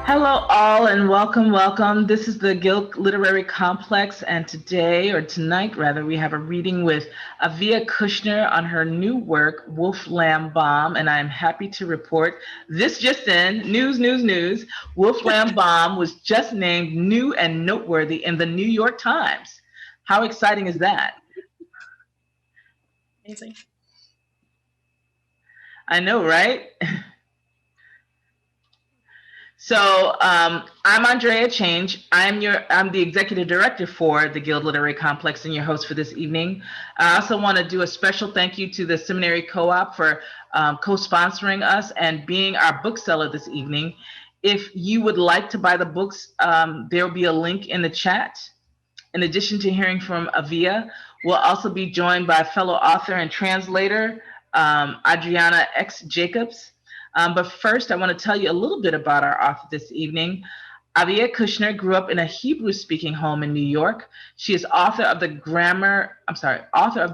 Hello, all, and welcome, welcome. This is the Guild Literary Complex, and today, or tonight rather, we have a reading with Aviya Kushner on her new work, Wolf Lamb Bomb, and I am happy to report this just in, news. Wolf Lamb Bomb was just named new and noteworthy in the New York Times. How exciting is that? Amazing. I know, right? So I'm Andrea Change. I'm the executive director for the Guild Literary Complex and your host for this evening. I also want to do a special thank you to the Seminary Co-op for co-sponsoring us and being our bookseller this evening. If you would like to buy the books, there will be a link in the chat. In addition to hearing from Aviya, we'll also be joined by fellow author and translator Adriana X Jacobs. But first, I want to tell you a little bit about our author this evening. Aviya Kushner grew up in a Hebrew-speaking home in New York. She is author of the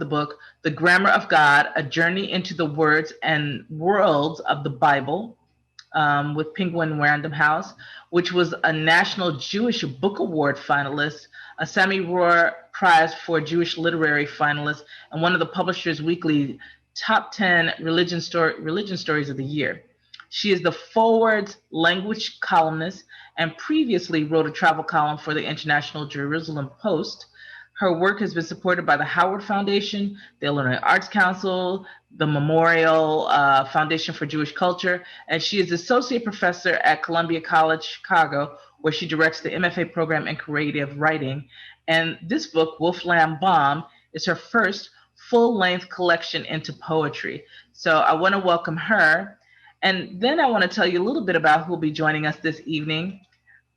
book, The Grammar of God, A Journey into the Words and Worlds of the Bible, with Penguin Random House, which was a National Jewish Book Award finalist, a Sammy Rohr Prize for Jewish Literary finalist, and one of the Publishers Weekly top 10 religion stories of the year. She is the Forward's language columnist and previously wrote a travel column for the International Jerusalem Post. Her work has been supported by the Howard Foundation, the Illinois Arts Council, the Memorial Foundation for Jewish Culture, and she is associate professor at Columbia College Chicago, where she directs the MFA program in creative writing. And this book, Wolf Lamb Bomb, is her first full-length collection into poetry. So I want to welcome her. And then I want to tell you a little bit about who will be joining us this evening.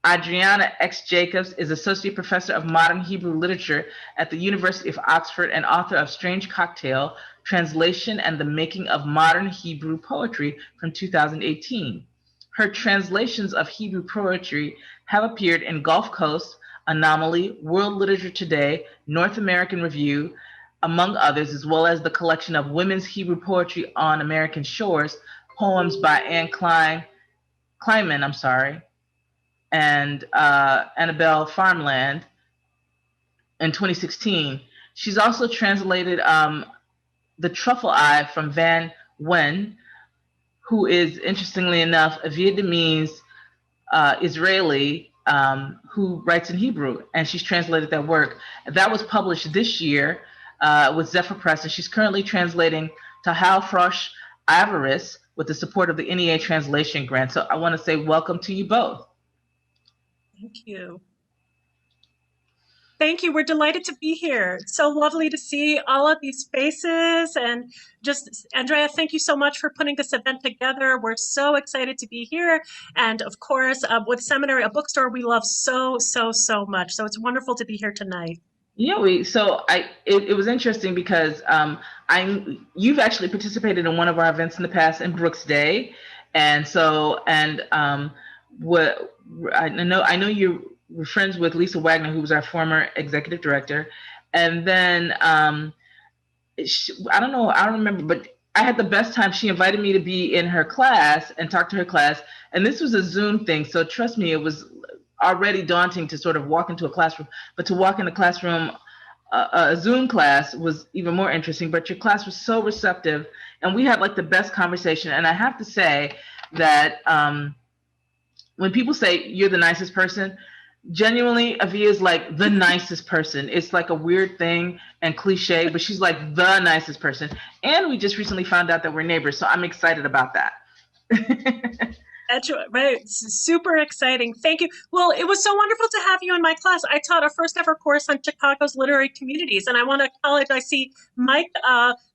Adriana X Jacobs is Associate Professor of Modern Hebrew Literature at the University of Oxford and author of Strange Cocktail, Translation and the Making of Modern Hebrew Poetry from 2018. Her translations of Hebrew poetry have appeared in Gulf Coast, Anomaly, World Literature Today, North American Review, among others, as well as the collection of women's Hebrew poetry on American Shores, poems by Anne Kleinman, and Annabelle Farmland in 2016. She's also translated The Truffle Eye from Van Wen, who is, interestingly enough, a Vietnamese Israeli who writes in Hebrew, and she's translated that work. That was published this year with Zephyr Press, and she's currently translating Tahal Frosh Avarice with the support of the NEA Translation Grant. So I want to say welcome to you both. Thank you. Thank you. We're delighted to be here. It's so lovely to see all of these faces. And just, Andrea, thank you so much for putting this event together. We're so excited to be here. And of course, with Seminary, a bookstore we love so much. So it's wonderful to be here tonight. Yeah, it was interesting because you've actually participated in one of our events in the past in Brooks Day, and what I know you were friends with Lisa Wagner, who was our former executive director, and then I don't remember, but I had the best time. She invited me to be in her class and talk to her class, and this was a Zoom thing, so trust me, it was already daunting to sort of walk into a classroom, but to walk in a classroom, a Zoom class, was even more interesting. But your class was so receptive, and we had like the best conversation. And I have to say that when people say you're the nicest person, genuinely, Aviya is like the nicest person. It's like a weird thing and cliche, but she's like the nicest person. And we just recently found out that we're neighbors, so I'm excited about that. That's right. It's super exciting. Thank you. Well, it was so wonderful to have you in my class. I taught our first ever course on Chicago's literary communities, and I want to acknowledge, I see Mike,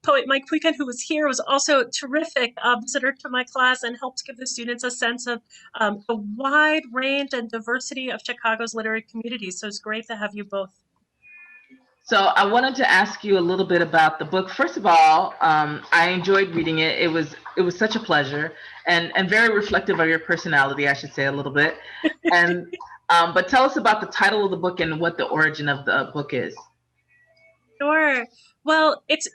poet Mike Puikan, who was here, was also a terrific visitor to my class and helped give the students a sense of the wide range and diversity of Chicago's literary communities. So it's great to have you both. So I wanted to ask you a little bit about the book. First of all, I enjoyed reading it. It was such a pleasure and very reflective of your personality, I should say, a little bit. And but tell us about the title of the book and what the origin of the book is. Sure. Well, it's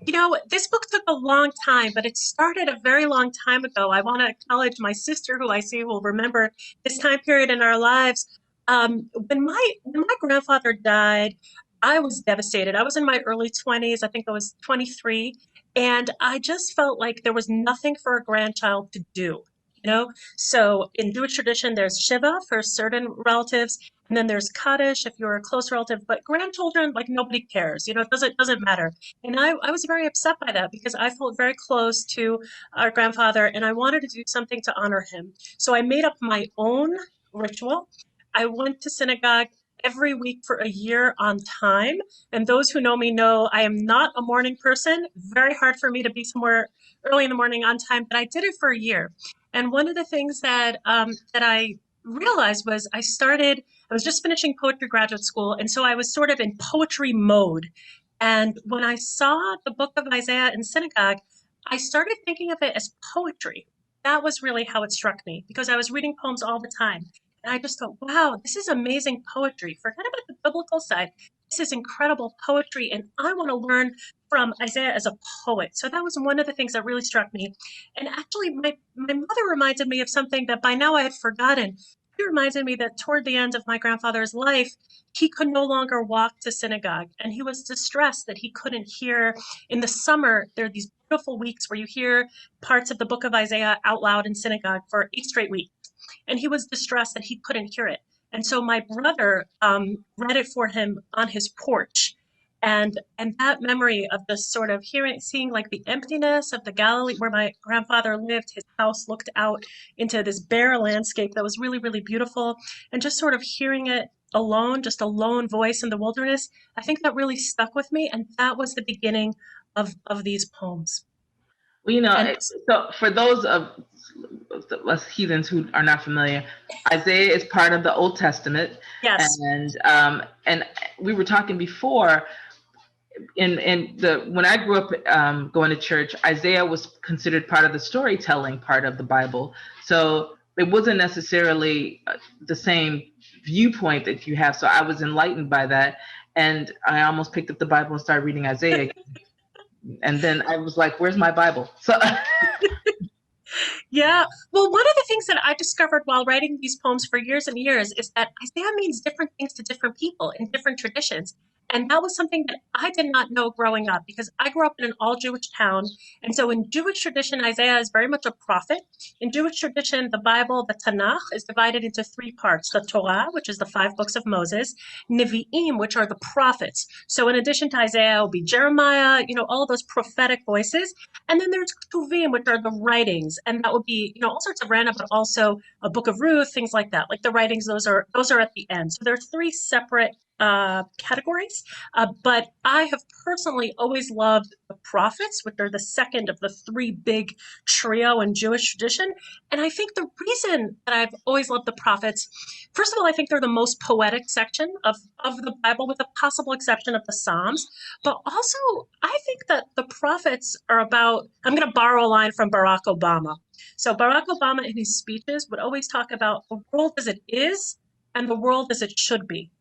This book took a long time, but it started a very long time ago. I want to acknowledge my sister, who I see will remember this time period in our lives. When my grandfather died, I was devastated. I was in my early 20s. I think I was 23, and I just felt like there was nothing for a grandchild to do. So in Jewish tradition, there's Shiva for certain relatives, and then there's Kaddish if you're a close relative. But grandchildren, like nobody cares. It doesn't matter. And I was very upset by that because I felt very close to our grandfather and I wanted to do something to honor him. So I made up my own ritual. I went to synagogue every week for a year on time. And those who know me know I am not a morning person. Very hard for me to be somewhere early in the morning on time, but I did it for a year. And one of the things that I realized was I was just finishing poetry graduate school, and so I was sort of in poetry mode. And when I saw the book of Isaiah in synagogue, I started thinking of it as poetry. That was really how it struck me because I was reading poems all the time. And I just thought, wow, this is amazing poetry. Forget about the biblical side. This is incredible poetry. And I want to learn from Isaiah as a poet. So that was one of the things that really struck me. And actually, my mother reminded me of something that by now I had forgotten. She reminded me that toward the end of my grandfather's life, he could no longer walk to synagogue. And he was distressed that he couldn't hear. In the summer, there are these beautiful weeks where you hear parts of the book of Isaiah out loud in synagogue for 8 straight weeks. And he was distressed that he couldn't hear it. And so my brother read it for him on his porch. And that memory of this sort of seeing like the emptiness of the Galilee where my grandfather lived, his house looked out into this bare landscape that was really, really beautiful. And just sort of hearing it alone, just a lone voice in the wilderness, I think that really stuck with me. And that was the beginning of these poems. Well, And so for those of us heathens who are not familiar, Isaiah is part of the Old Testament, yes, and we were talking before. When I grew up going to church, Isaiah was considered part of the storytelling part of the Bible. So it wasn't necessarily the same viewpoint that you have. So I was enlightened by that, and I almost picked up the Bible and started reading Isaiah. And then I was like, "Where's my Bible?" So. yeah. Well, one of the things that I discovered while writing these poems for years and years is that Isaiah means different things to different people in different traditions. And that was something that I did not know growing up because I grew up in an all Jewish town. And so in Jewish tradition, Isaiah is very much a prophet. In Jewish tradition, the Bible, the Tanakh, is divided into three parts: the Torah, which is the 5 books of Moses, Nevi'im, which are the prophets. So in addition to Isaiah, it will be Jeremiah, all those prophetic voices. And then there's Ketuvim, which are the writings, and that would be, all sorts of random, but also a book of Ruth, things like that. Like the writings, those are at the end. So there are three separate categories. But I have personally always loved the prophets, which are the second of the three big trio in Jewish tradition. And I think the reason that I've always loved the prophets, first of all, I think they're the most poetic section of the Bible, with the possible exception of the Psalms. But also, I think that the prophets are about, I'm going to borrow a line from Barack Obama. So Barack Obama in his speeches would always talk about the world as it is and the world as it should be.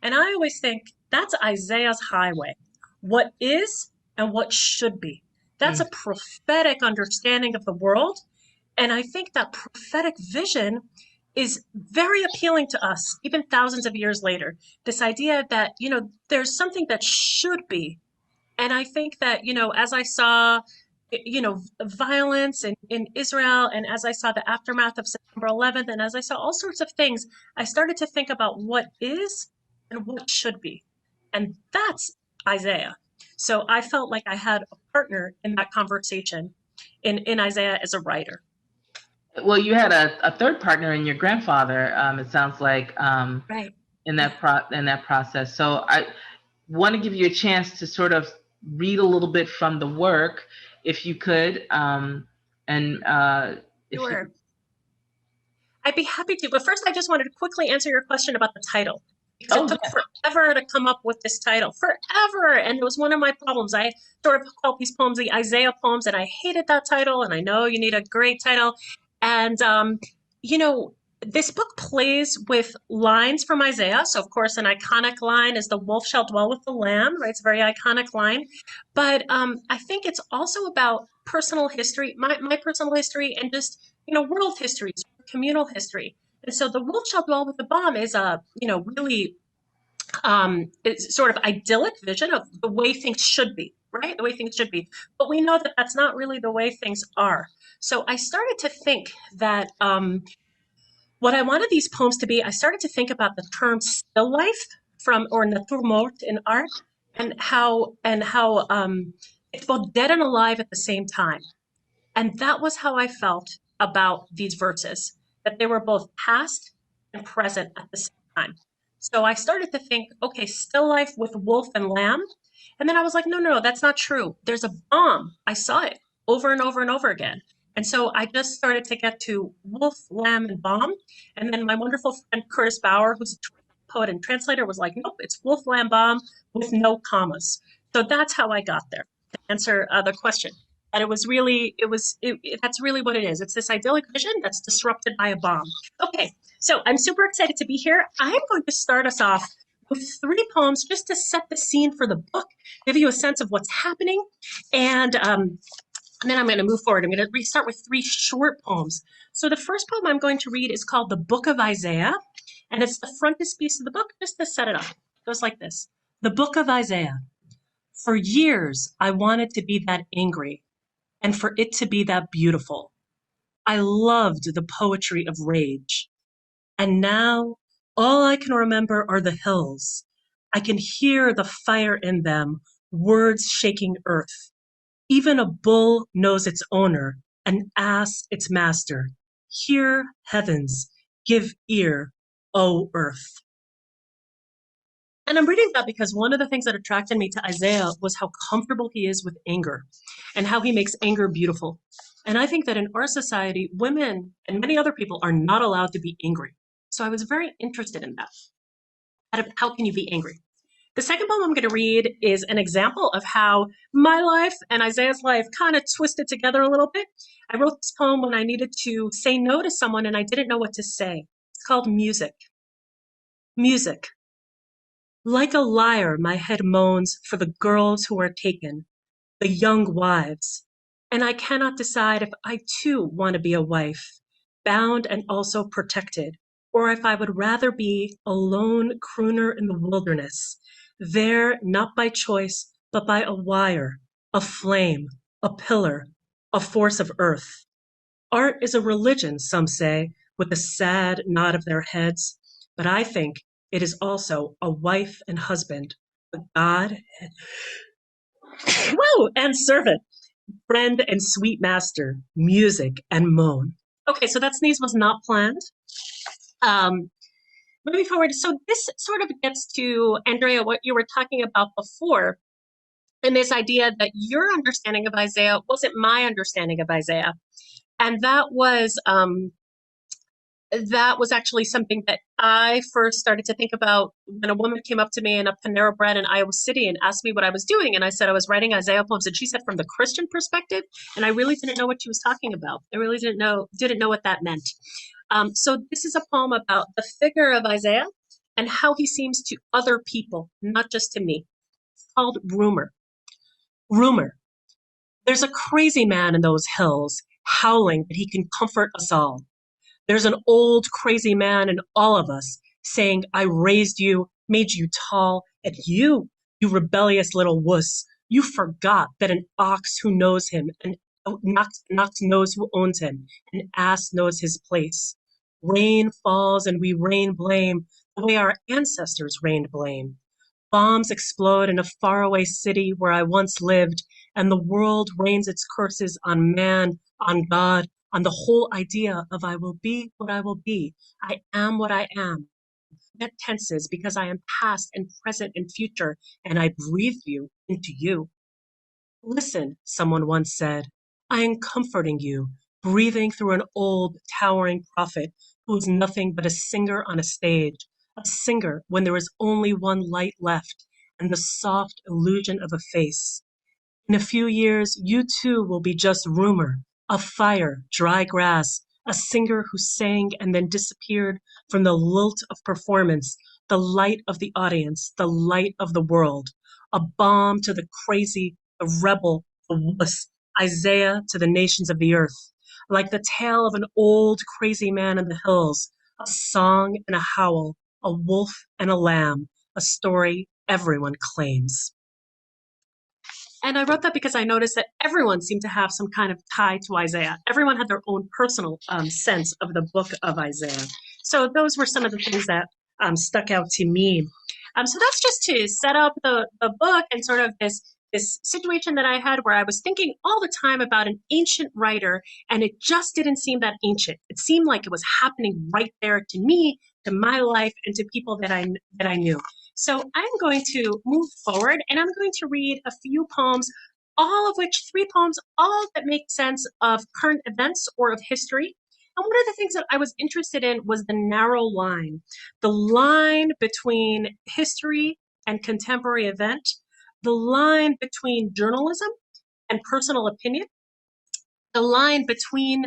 And I always think that's Isaiah's highway. What is and what should be. That's a prophetic understanding of the world. And I think that prophetic vision is very appealing to us, even thousands of years later. This idea that, there's something that should be. And I think that, as I saw, violence in Israel, and as I saw the aftermath of September 11th, and as I saw all sorts of things, I started to think about what is and what should be. And that's Isaiah. So I felt like I had a partner in that conversation in Isaiah as a writer. Well, you had a third partner in your grandfather. It sounds like Right. in that process. So I want to give you a chance to sort of read a little bit from the work, if you could. Sure. I'd be happy to. But first, I just wanted to quickly answer your question about the title. Because it took forever to come up with this title, forever. And it was one of my problems. I sort of called these poems the Isaiah poems, and I hated that title. And I know you need a great title. And, this book plays with lines from Isaiah. So, of course, an iconic line is "The wolf shall dwell with the lamb," right? It's a very iconic line. But I think it's also about personal history, my personal history, and just, world history, communal history. And so, "The wolf shall dwell with the lamb" is a, really it's sort of idyllic vision of the way things should be, right? The way things should be. But we know that that's not really the way things are. So I started to think that what I wanted these poems to be, I started to think about the term still life from, or naturmort in art, and how it's both dead and alive at the same time. And that was how I felt about these verses, that they were both past and present at the same time. So I started to think, okay, still life with wolf and lamb. And then I was like, no, no, no, that's not true. There's a bomb. I saw it over and over and over again. And so I just started to get to wolf, lamb, and bomb. And then my wonderful friend Curtis Bauer, who's a poet and translator, was like, nope, it's wolf, lamb, bomb with no commas. So that's how I got there to answer the question. And that's really what it is. It's this idyllic vision that's disrupted by a bomb. Okay, so I'm super excited to be here. I'm going to start us off with three poems just to set the scene for the book, give you a sense of what's happening. And then I'm going to move forward. I'm going to start with three short poems. So the first poem I'm going to read is called The Book of Isaiah, and it's the frontispiece of the book, just to set it up. It goes like this. The Book of Isaiah. For years, I wanted to be that angry, and for it to be that beautiful. I loved the poetry of rage. And now, all I can remember are the hills. I can hear the fire in them, words shaking earth. Even a bull knows its owner, an ass its master. Hear, heavens, give ear, O earth. And I'm reading that because one of the things that attracted me to Isaiah was how comfortable he is with anger and how he makes anger beautiful. And I think that in our society, women and many other people are not allowed to be angry. So I was very interested in that. How can you be angry? The second poem I'm going to read is an example of how my life and Isaiah's life kind of twisted together a little bit. I wrote this poem when I needed to say no to someone and I didn't know what to say. It's called Music. Music. Like a lyre, my head moans for the girls who are taken, the young wives. And I cannot decide if I too want to be a wife, bound and also protected, or if I would rather be a lone crooner in the wilderness, there not by choice, but by a wire, a flame, a pillar, a force of earth. Art is a religion, some say, with a sad nod of their heads, but I think it is also a wife and husband, a God whoa, and servant, friend and sweet master, music and moan. Okay, so that sneeze was not planned. Moving forward, so this sort of gets to, Andrea, what you were talking about before, and this idea that your understanding of Isaiah wasn't my understanding of Isaiah. And that was actually something that I first started to think about when a woman came up to me in a Panera Bread in Iowa City and asked me what I was doing. And I said I was writing Isaiah poems. And she said from the Christian perspective. And I really didn't know what she was talking about. I really didn't know what that meant. So this is a poem about the figure of Isaiah and how he seems to other people, not just to me. It's called Rumor. Rumor. There's a crazy man in those hills howling that he can comfort us all. There's an old crazy man in all of us saying, I raised you, made you tall, and you rebellious little wuss, you forgot that an ox who knows him, and ox knows who owns him, an ass knows his place. Rain falls and we rain blame the way our ancestors rained blame. Bombs explode in a faraway city where I once lived, and the world rains its curses on man, on God, on the whole idea of I will be what I will be. I am what I am. That tenses because I am past and present and future, and I breathe you into you. Listen, someone once said, I am comforting you, breathing through an old, towering prophet who is nothing but a singer on a stage, a singer when there is only one light left and the soft illusion of a face. In a few years, you too will be just rumor, a fire, dry grass, a singer who sang and then disappeared from the lilt of performance, the light of the audience, the light of the world, a balm to the crazy, the rebel, the wuss, Isaiah to the nations of the earth, like the tale of an old crazy man in the hills, a song and a howl, a wolf and a lamb, a story everyone claims. And I wrote that because I noticed that everyone seemed to have some kind of tie to Isaiah. Everyone had their own personal sense of the book of Isaiah. So those were some of the things that stuck out to me. So that's just to set up the book and sort of this situation that I had where I was thinking all the time about an ancient writer, and it just didn't seem that ancient. It seemed like it was happening right there to me, to my life, and to people that I knew. So I'm going to move forward and I'm going to read a few poems, all of which, 3 poems, all that make sense of current events or of history. And one of the things that I was interested in was the narrow line, the line between history and contemporary event, the line between journalism and personal opinion, the line between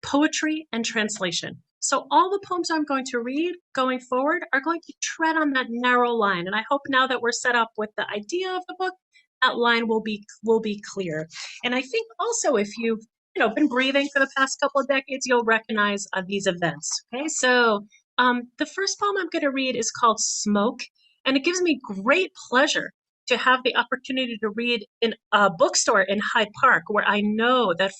poetry and translation. So all the poems I'm going to read going forward are going to tread on that narrow line. And I hope now that we're set up with the idea of the book, that line will be clear. And I think also if you've been breathing for the past couple of decades, you'll recognize these events. Okay, so the first poem I'm going to read is called Smoke, and it gives me great pleasure to have the opportunity to read in a bookstore in Hyde Park, where I know that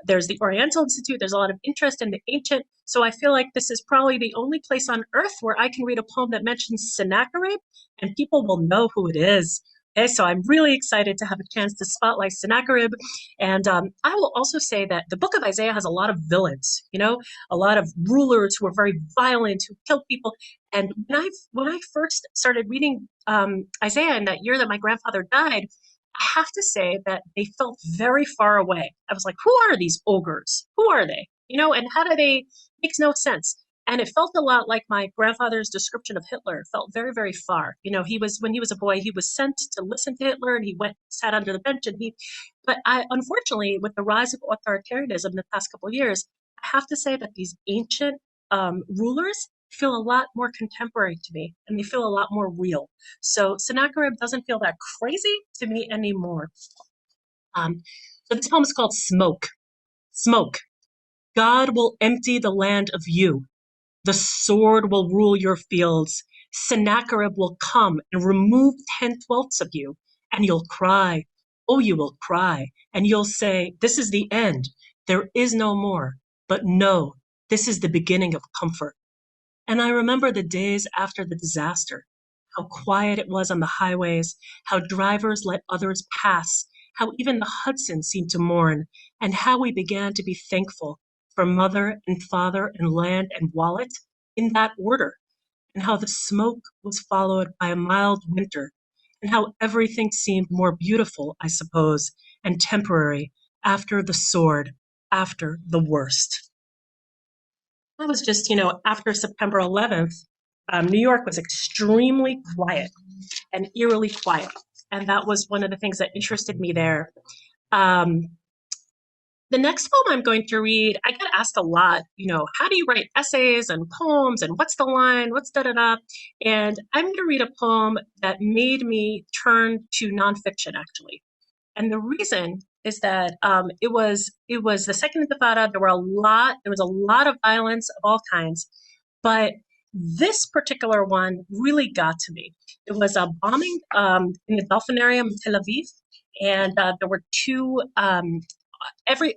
there's the Oriental Institute, there's a lot of interest in the ancient. So I feel like this is probably the only place on earth where I can read a poem that mentions Sennacherib and people will know who it is. Okay, so I'm really excited to have a chance to spotlight Sennacherib. And I will also say that the book of Isaiah has a lot of villains, a lot of rulers who are very violent, who kill people. And when I first started reading Isaiah in that year that my grandfather died, I have to say that they felt very far away. I was like, who are these ogres? Who are they? And how do they? Makes no sense. And it felt a lot like my grandfather's description of Hitler. It felt very, very far. When he was a boy, he was sent to listen to Hitler, and he sat under the bench, but unfortunately, with the rise of authoritarianism in the past couple of years, I have to say that these ancient rulers feel a lot more contemporary to me, and they feel a lot more real. So Sennacherib doesn't feel that crazy to me anymore. So this poem is called Smoke. Smoke. God will empty the land of you. The sword will rule your fields. Sennacherib will come and remove 10/12 of you, and you'll cry. Oh, you will cry, and you'll say, this is the end. There is no more. But no, this is the beginning of comfort. And I remember the days after the disaster, how quiet it was on the highways, how drivers let others pass, how even the Hudson seemed to mourn, and how we began to be thankful for mother and father and land and wallet in that order, and how the smoke was followed by a mild winter, and how everything seemed more beautiful, I suppose, and temporary after the sword, after the worst. That was just, after September 11th, New York was extremely quiet and eerily quiet. And that was one of the things that interested me there. The next poem I'm going to read, I get asked a lot, how do you write essays and poems and what's the line, what's da-da-da? And I'm going to read a poem that made me turn to nonfiction, actually. And the reason is that it was the Second Intifada. There was a lot of violence of all kinds, but this particular one really got to me. It was a bombing in the Dolphinarium in Tel Aviv, and there were two.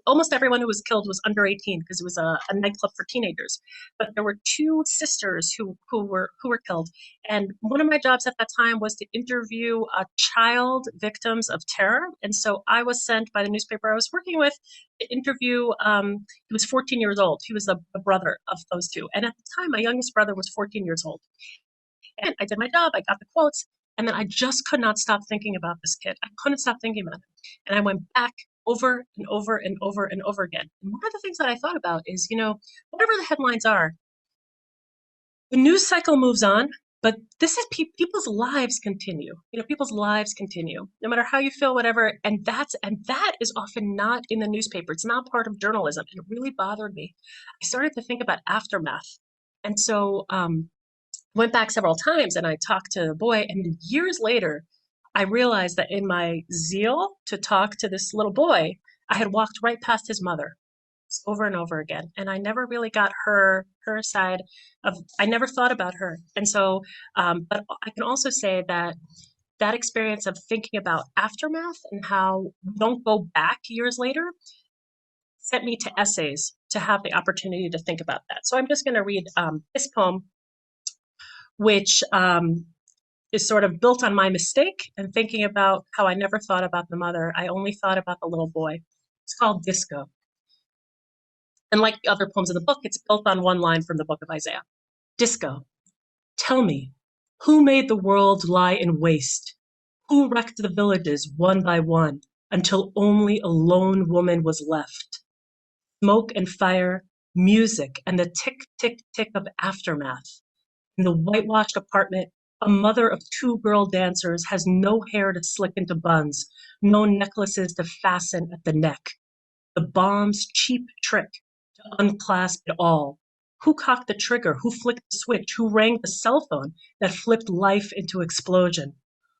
Almost everyone who was killed was under 18 because it was a nightclub for teenagers. But there were 2 sisters who were killed. And one of my jobs at that time was to interview child victims of terror. And so I was sent by the newspaper I was working with to interview. He was 14 years old. He was the brother of those 2. And at the time, my youngest brother was 14 years old. And I did my job. I got the quotes. And then I just could not stop thinking about this kid. I couldn't stop thinking about him. And I went back over and over and over and over again. And one of the things that I thought about is, whatever the headlines are, the news cycle moves on, But this is people's lives continue. People's lives continue, no matter how you feel, whatever. And that is often not in the newspaper. It's not part of journalism. It really bothered me. I started to think about aftermath, and so went back several times and I talked to the boy. And then years later, I realized that in my zeal to talk to this little boy, I had walked right past his mother over and over again. And I never really got her side of, I never thought about her. And so, but I can also say that that experience of thinking about aftermath and how we don't go back years later sent me to essays to have the opportunity to think about that. So I'm just going to read this poem, which is sort of built on my mistake and thinking about how I never thought about the mother. I only thought about the little boy. It's called Disco. And like the other poems in the book, it's built on one line from the book of Isaiah. Disco, tell me, who made the world lie in waste? Who wrecked the villages one by one until only a lone woman was left? Smoke and fire, music, and the tick, tick, tick of aftermath. In the whitewashed apartment, a mother of two girl dancers has no hair to slick into buns, no necklaces to fasten at the neck. The bomb's cheap trick to unclasp it all. Who cocked the trigger? Who flicked the switch? Who rang the cell phone that flipped life into explosion?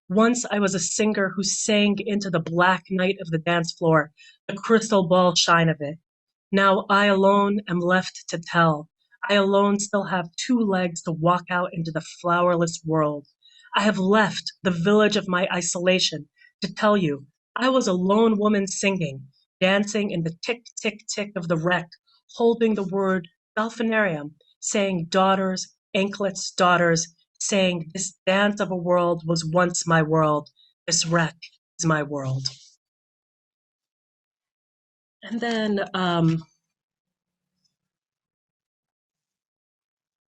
Once I was a singer who sang into the black night of the dance floor, the crystal ball shine of it. Now I alone am left to tell. I alone still have two legs to walk out into the flowerless world. I have left the village of my isolation to tell you I was a lone woman singing, dancing in the tick, tick, tick of the wreck, holding the word delphinarium, saying daughters, anklets, daughters, saying this dance of a world was once my world, this wreck is my world. And then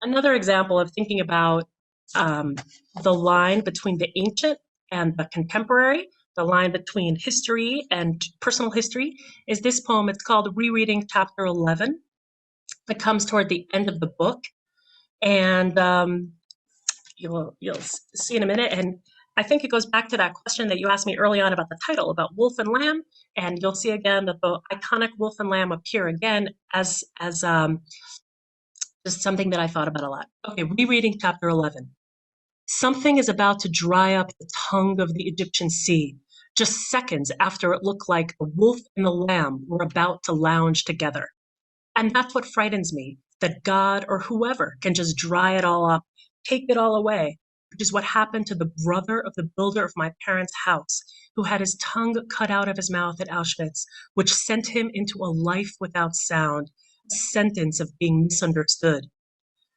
another example of thinking about the line between the ancient and the contemporary, the line between history and personal history, is this poem. It's called Rereading Chapter 11. It comes toward the end of the book, and you'll see in a minute. And I think it goes back to that question that you asked me early on about the title, about wolf and lamb. And you'll see again that the iconic wolf and lamb appear again as just something that I thought about a lot. Okay, rereading chapter 11. Something is about to dry up the tongue of the Egyptian sea, just seconds after it looked like the wolf and the lamb were about to lounge together. And that's what frightens me, that God or whoever can just dry it all up, take it all away, which is what happened to the brother of the builder of my parents' house, who had his tongue cut out of his mouth at Auschwitz, which sent him into a life without sound, a sentence of being misunderstood.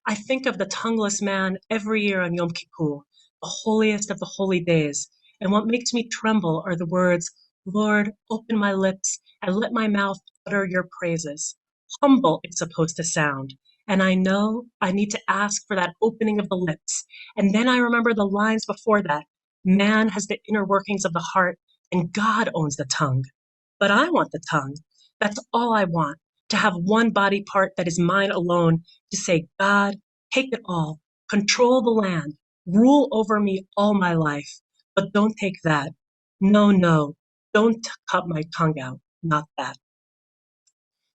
I think of the tongueless man every year on Yom Kippur, the holiest of the holy days, and what makes me tremble are the words, Lord, open my lips and let my mouth utter your praises. Humble it's supposed to sound, and I know I need to ask for that opening of the lips, and then I remember the lines before that. Man has the inner workings of the heart, and God owns the tongue. But I want the tongue. That's all I want, to have one body part that is mine alone, to say, God, take it all, control the land, rule over me all my life, but don't take that. No, no, don't cut my tongue out, not that.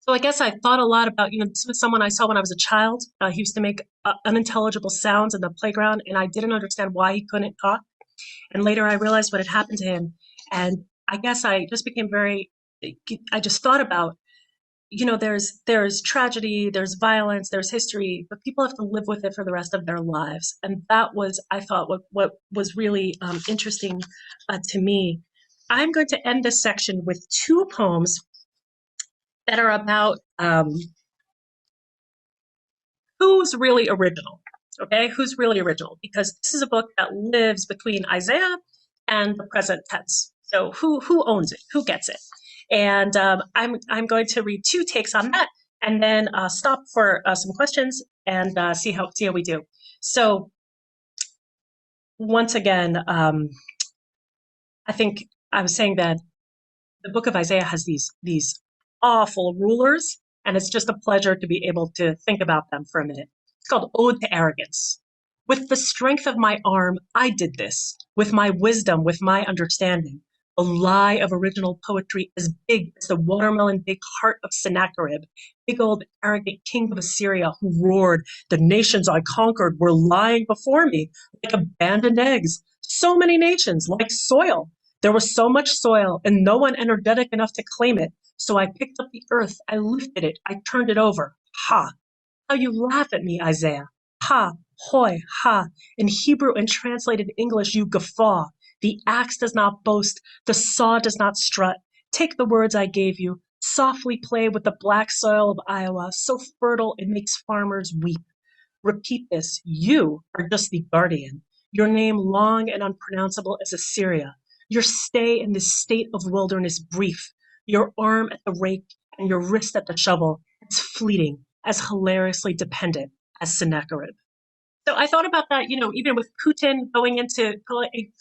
So I guess I thought a lot about, this was someone I saw when I was a child. He used to make unintelligible sounds in the playground, and I didn't understand why he couldn't talk. And later I realized what had happened to him. And I guess I just became I just thought about, there's tragedy, there's violence, there's history, but people have to live with it for the rest of their lives. And that was, I thought, what was really interesting to me. I'm going to end this section with two poems that are about who's really original, okay? Who's really original? Because this is a book that lives between Isaiah and the present tense. So who owns it? Who gets it? And I'm going to read two takes on that, and then stop for some questions and see how we do. So once again, I think I was saying that the book of Isaiah has these awful rulers, and it's just a pleasure to be able to think about them for a minute. It's called Ode to Arrogance. With the strength of my arm, I did this. With my wisdom, with my understanding. A lie of original poetry as big as the watermelon big heart of Sennacherib, big old arrogant king of Assyria who roared, the nations I conquered were lying before me like abandoned eggs. So many nations, like soil. There was so much soil and no one energetic enough to claim it. So I picked up the earth, I lifted it, I turned it over. Ha! How you laugh at me, Isaiah. Ha, hoy, ha. In Hebrew and translated English, you guffaw. The axe does not boast, the saw does not strut. Take the words I gave you, softly play with the black soil of Iowa, so fertile it makes farmers weep. Repeat this, you are just the guardian. Your name long and unpronounceable as Assyria. Your stay in this state of wilderness brief. Your arm at the rake and your wrist at the shovel. It's fleeting, as hilariously dependent as Sennacherib. So I thought about that, even with Putin going into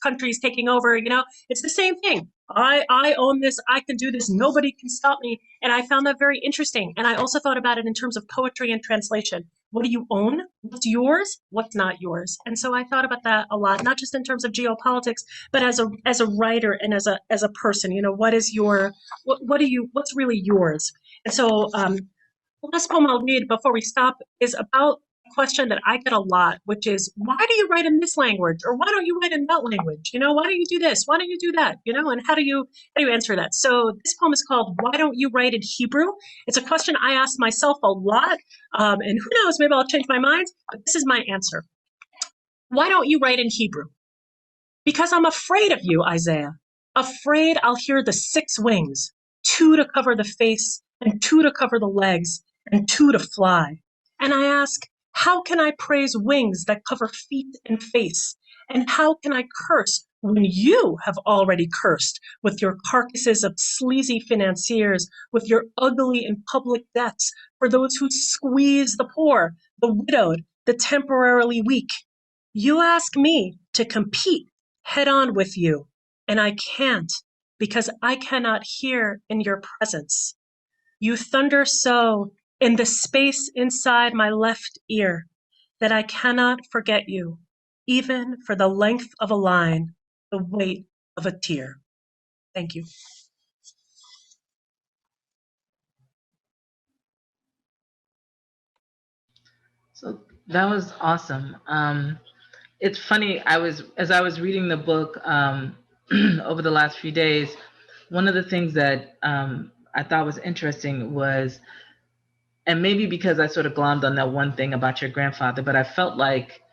countries taking over, it's the same thing. I own this. I can do this. Nobody can stop me. And I found that very interesting. And I also thought about it in terms of poetry and translation. What do you own? What's yours? What's not yours? And so I thought about that a lot, not just in terms of geopolitics, but as a writer and as a person. What is what's really yours? And so the last poem I'll read before we stop is about a question that I get a lot, which is, why do you write in this language? Or why don't you write in that language? Why don't you do this? Why don't you do that? And how do you answer that? So this poem is called, Why Don't You Write in Hebrew? It's a question I ask myself a lot. And who knows, maybe I'll change my mind, but this is my answer. Why don't you write in Hebrew? Because I'm afraid of you, Isaiah. Afraid I'll hear the 6 wings, 2 to cover the face and 2 to cover the legs and 2 to fly. And I ask, how can I praise wings that cover feet and face? And how can I curse when you have already cursed with your carcasses of sleazy financiers, with your ugly and public debts for those who squeeze the poor, the widowed, the temporarily weak? You ask me to compete head on with you, and I can't because I cannot hear in your presence. You thunder so in the space inside my left ear that I cannot forget you, even for the length of a line, the weight of a tear. Thank you. So that was awesome. It's funny. As I was reading the book over the last few days, one of the things that I thought was interesting was, and maybe because I sort of glommed on that one thing about your grandfather, but I felt like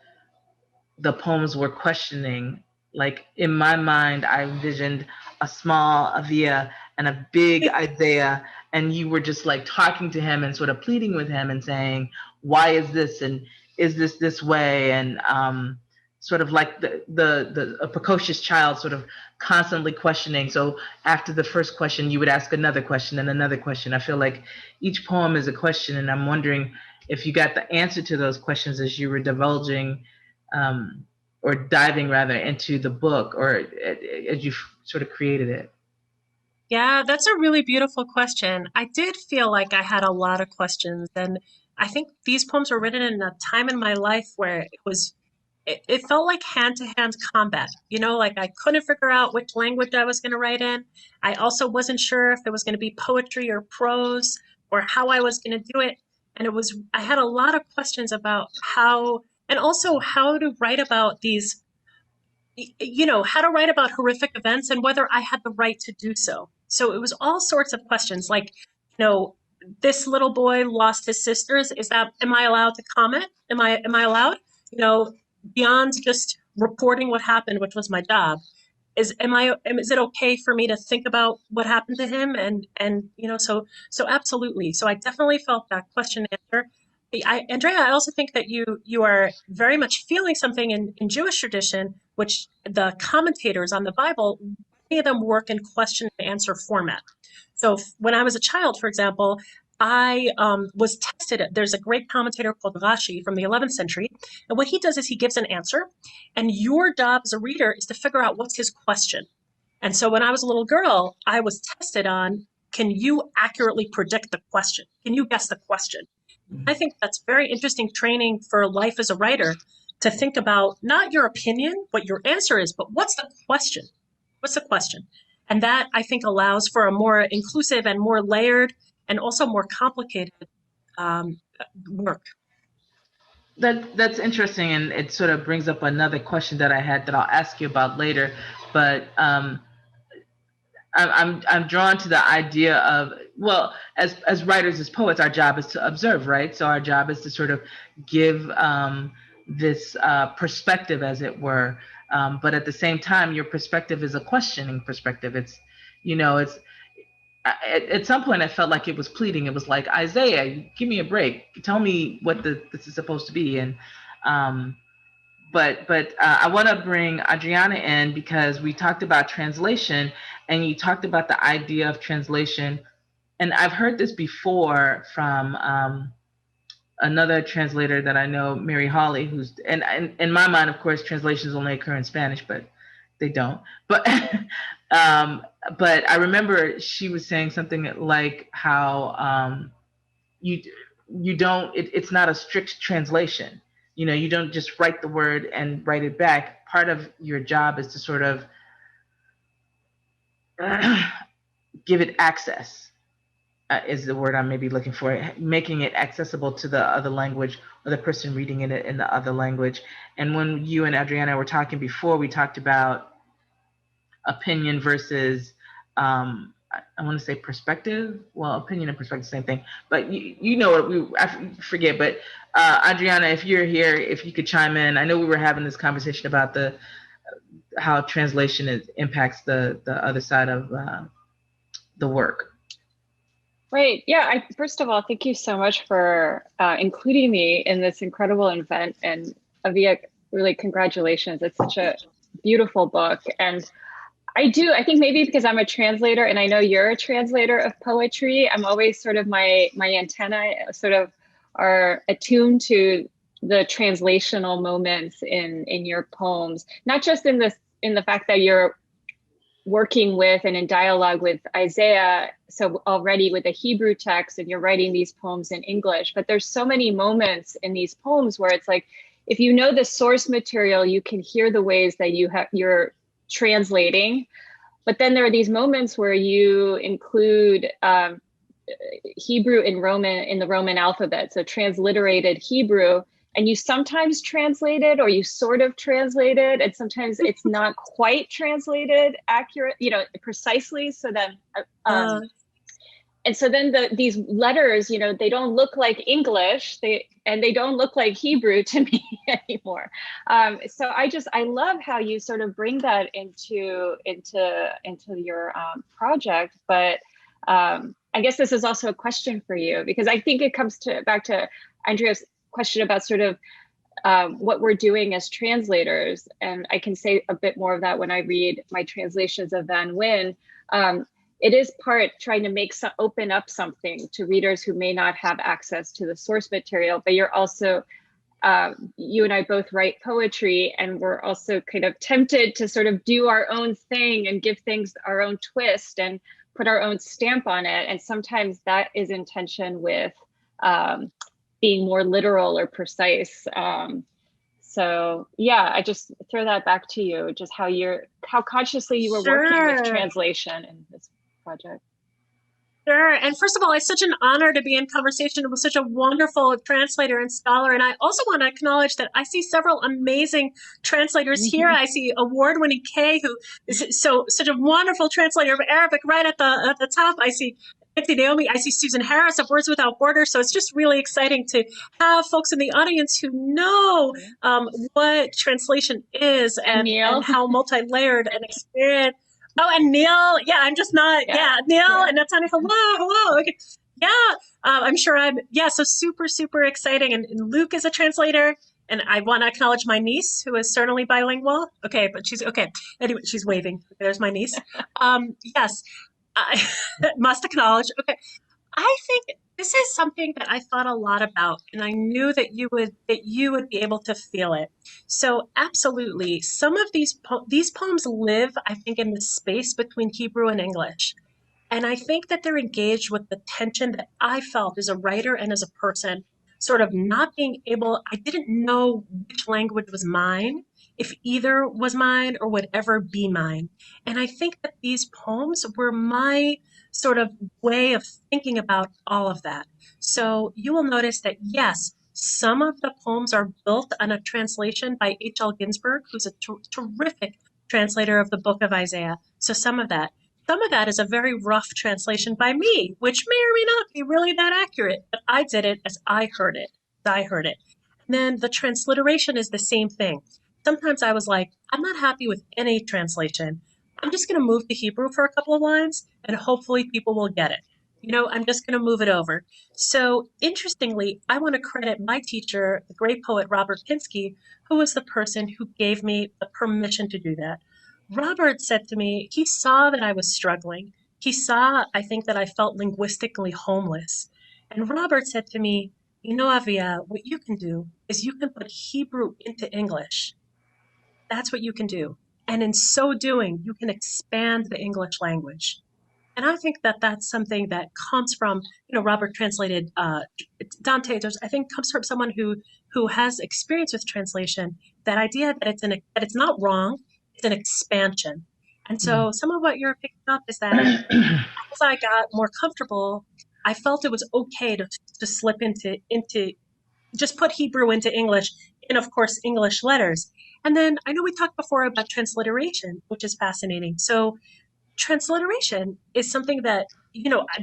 the poems were questioning. Like in my mind, I envisioned a small Aviya and a big Isaiah, and you were just like talking to him and sort of pleading with him and saying, "Why is this? And is this way?" And sort of like a precocious child, sort of constantly questioning. So after the first question, you would ask another question and another question. I feel like each poem is a question, and I'm wondering if you got the answer to those questions as you were divulging or diving rather into the book, or as you sort of created it. Yeah, that's a really beautiful question. I did feel like I had a lot of questions, and I think these poems were written in a time in my life where it felt like hand-to-hand combat. Like I couldn't figure out which language I was going to write in. I also wasn't sure if it was going to be poetry or prose or how I was going to do it. And I had a lot of questions about and also how to write about how to write about horrific events and whether I had the right to do so. So it was all sorts of questions like, this little boy lost his sisters. Am I allowed to comment? Am I allowed? Beyond just reporting what happened, which was my job, is it okay for me to think about what happened to him? So absolutely. So I definitely felt that question answer. Andrea, I also think that you are very much feeling something in Jewish tradition, which the commentators on the Bible, many of them work in question and answer format. So when I was a child, for example, I was tested. There's a great commentator called Rashi from the 11th century. And what he does is he gives an answer. And your job as a reader is to figure out what's his question. And so when I was a little girl, I was tested on, can you accurately predict the question? Can you guess the question? I think that's very interesting training for life as a writer, to think about not your opinion, what your answer is, but what's the question? What's the question? And that, I think, allows for a more inclusive and more layered and also more complicated work. That's interesting, and it sort of brings up another question that I had that I'll ask you about later. But I'm drawn to the idea of, well, as writers, as poets, our job is to observe, right? So our job is to sort of give this perspective, as it were. But at the same time, your perspective is a questioning perspective. It's, it's at some point I felt like it was pleading. It was like, Isaiah, give me a break. Tell me what this is supposed to be. And but I want to bring Adriana in because we talked about translation, and you talked about the idea of translation. And I've heard this before from another translator that I know, Mary Hawley, who's, and in my mind, of course, translations only occur in Spanish, but they don't. But but I remember she was saying something like how you don't, it's not a strict translation. You don't just write the word and write it back. Part of your job is to sort of give it access, is the word I'm maybe looking for, making it accessible to the other language, or the person reading it in the other language. And when you and Adriana were talking before, we talked about opinion versus, I want to say perspective. Well, opinion and perspective, same thing. But you know what, I forget. But Adriana, if you're here, if you could chime in. I know we were having this conversation about how translation impacts the other side of the work. Right. Yeah. First of all, thank you so much for including me in this incredible event. And Aviya, really congratulations. It's such a beautiful book. And I think maybe because I'm a translator and I know you're a translator of poetry, I'm always sort of my antennae sort of are attuned to the translational moments in your poems, not just in the fact that you're working with and in dialogue with Isaiah, so already with a Hebrew text, and you're writing these poems in English, but there's so many moments in these poems where it's like, if you know the source material, you can hear the ways that you're translating, but then there are these moments where you include Hebrew in the Roman alphabet, so transliterated Hebrew, and you sometimes translate it, or you sort of translate it, and sometimes it's not quite translated accurate, precisely. So then, and so then these letters, they don't look like English, they don't look like Hebrew to me anymore. So I love how you sort of bring that into your project. But I guess this is also a question for you, because I think it comes back to Andrea's question about sort of what we're doing as translators. And I can say a bit more of that when I read my translations of Van Wyn. It is part trying to open up something to readers who may not have access to the source material, but you're also, you and I both write poetry, and we're also kind of tempted to sort of do our own thing and give things our own twist and put our own stamp on it. And sometimes that is in tension with being more literal or precise. So yeah, I just throw that back to you, just how consciously you were working with translation in this project. Sure. And first of all, it's such an honor to be in conversation with such a wonderful translator and scholar. And I also want to acknowledge that I see several amazing translators here. I see award-winning Kay, who is such a wonderful translator of Arabic, right at the top. I see Nancy Naomi. I see Susan Harris of Words Without Borders. So it's just really exciting to have folks in the audience who know what translation is and how multi-layered and experienced. Oh, and Neil. Yeah, I'm just not. Yeah, Neil and Natanya. Hello. Okay. Yeah, I'm sure so super, super exciting. And Luke is a translator. And I want to acknowledge my niece, who is certainly bilingual. Okay, but she's okay. Anyway, she's waving. There's my niece. Yes. I must acknowledge. Okay, I think this is something that I thought a lot about, and I knew that you would be able to feel it. So absolutely, some of these poems live, I think, in the space between Hebrew and English, and I think that they're engaged with the tension that I felt as a writer and as a person. sort of not being able, I didn't know which language was mine, if either was mine or would ever be mine. And I think that these poems were my sort of way of thinking about all of that. So you will notice that, yes, some of the poems are built on a translation by H.L. Ginsberg, who's a terrific translator of the book of Isaiah. So some of that. Some of that is a very rough translation by me, which may or may not be really that accurate, but I did it as I heard it. I heard it. And then the transliteration is the same thing. Sometimes I was like, I'm not happy with any translation. I'm just going to move to Hebrew for a couple of lines and hopefully people will get it. I'm just going to move it over. So interestingly, I want to credit my teacher, the great poet Robert Pinsky, who was the person who gave me the permission to do that. Robert said to me, he saw that I was struggling. He saw, I think, that I felt linguistically homeless. And Robert said to me, Aviya, what you can do is you can put Hebrew into English. That's what you can do. And in so doing, you can expand the English language. And I think that that's something that comes from, Robert translated Dante. I think comes from someone who has experience with translation. That idea that that it's not wrong, it's an expansion. And so some of what you're picking up is that as I got more comfortable, I felt it was okay to slip into just put Hebrew into English, and of course English letters. And then I know we talked before about transliteration, which is fascinating. So transliteration is something that,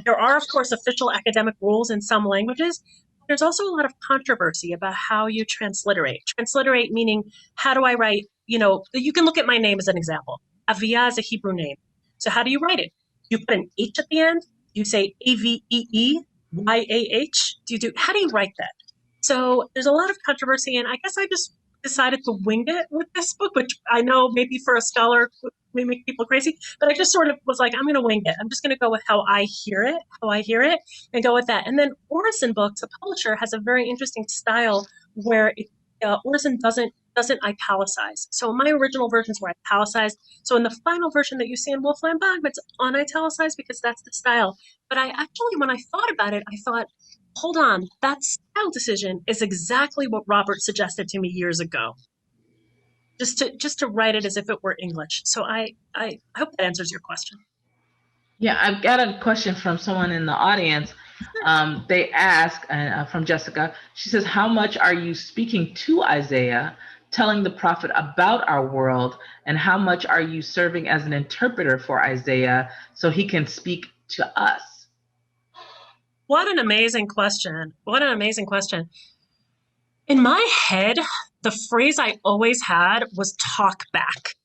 there are, of course, official academic rules in some languages. There's also a lot of controversy about how you transliterate. Transliterate meaning, how do I write, you can look at my name as an example. Aviya is a Hebrew name. So how do you write it? You put an H at the end. You say Aveeyah. How do you write that? So there's a lot of controversy, and I guess I just decided to wing it with this book, which I know maybe for a scholar may make people crazy, but I just sort of was like, I'm going to wing it. I'm just going to go with how I hear it, and go with that. And then Orison Books, a publisher, has a very interesting style where Orison doesn't italicize. So my original versions were italicized. So in the final version that you see in Wolfram Bottom, it's unitalicized because that's the style. But I actually, when I thought about it, I thought, hold on, that style decision is exactly what Robert suggested to me years ago. Just to write it as if it were English. So I hope that answers your question. Yeah, I've got a question from someone in the audience. They ask, from Jessica, she says, how much are you speaking to Isaiah, telling the prophet about our world, and how much are you serving as an interpreter for Isaiah so he can speak to us? What an amazing question. What an amazing question. In my head, the phrase I always had was talk back.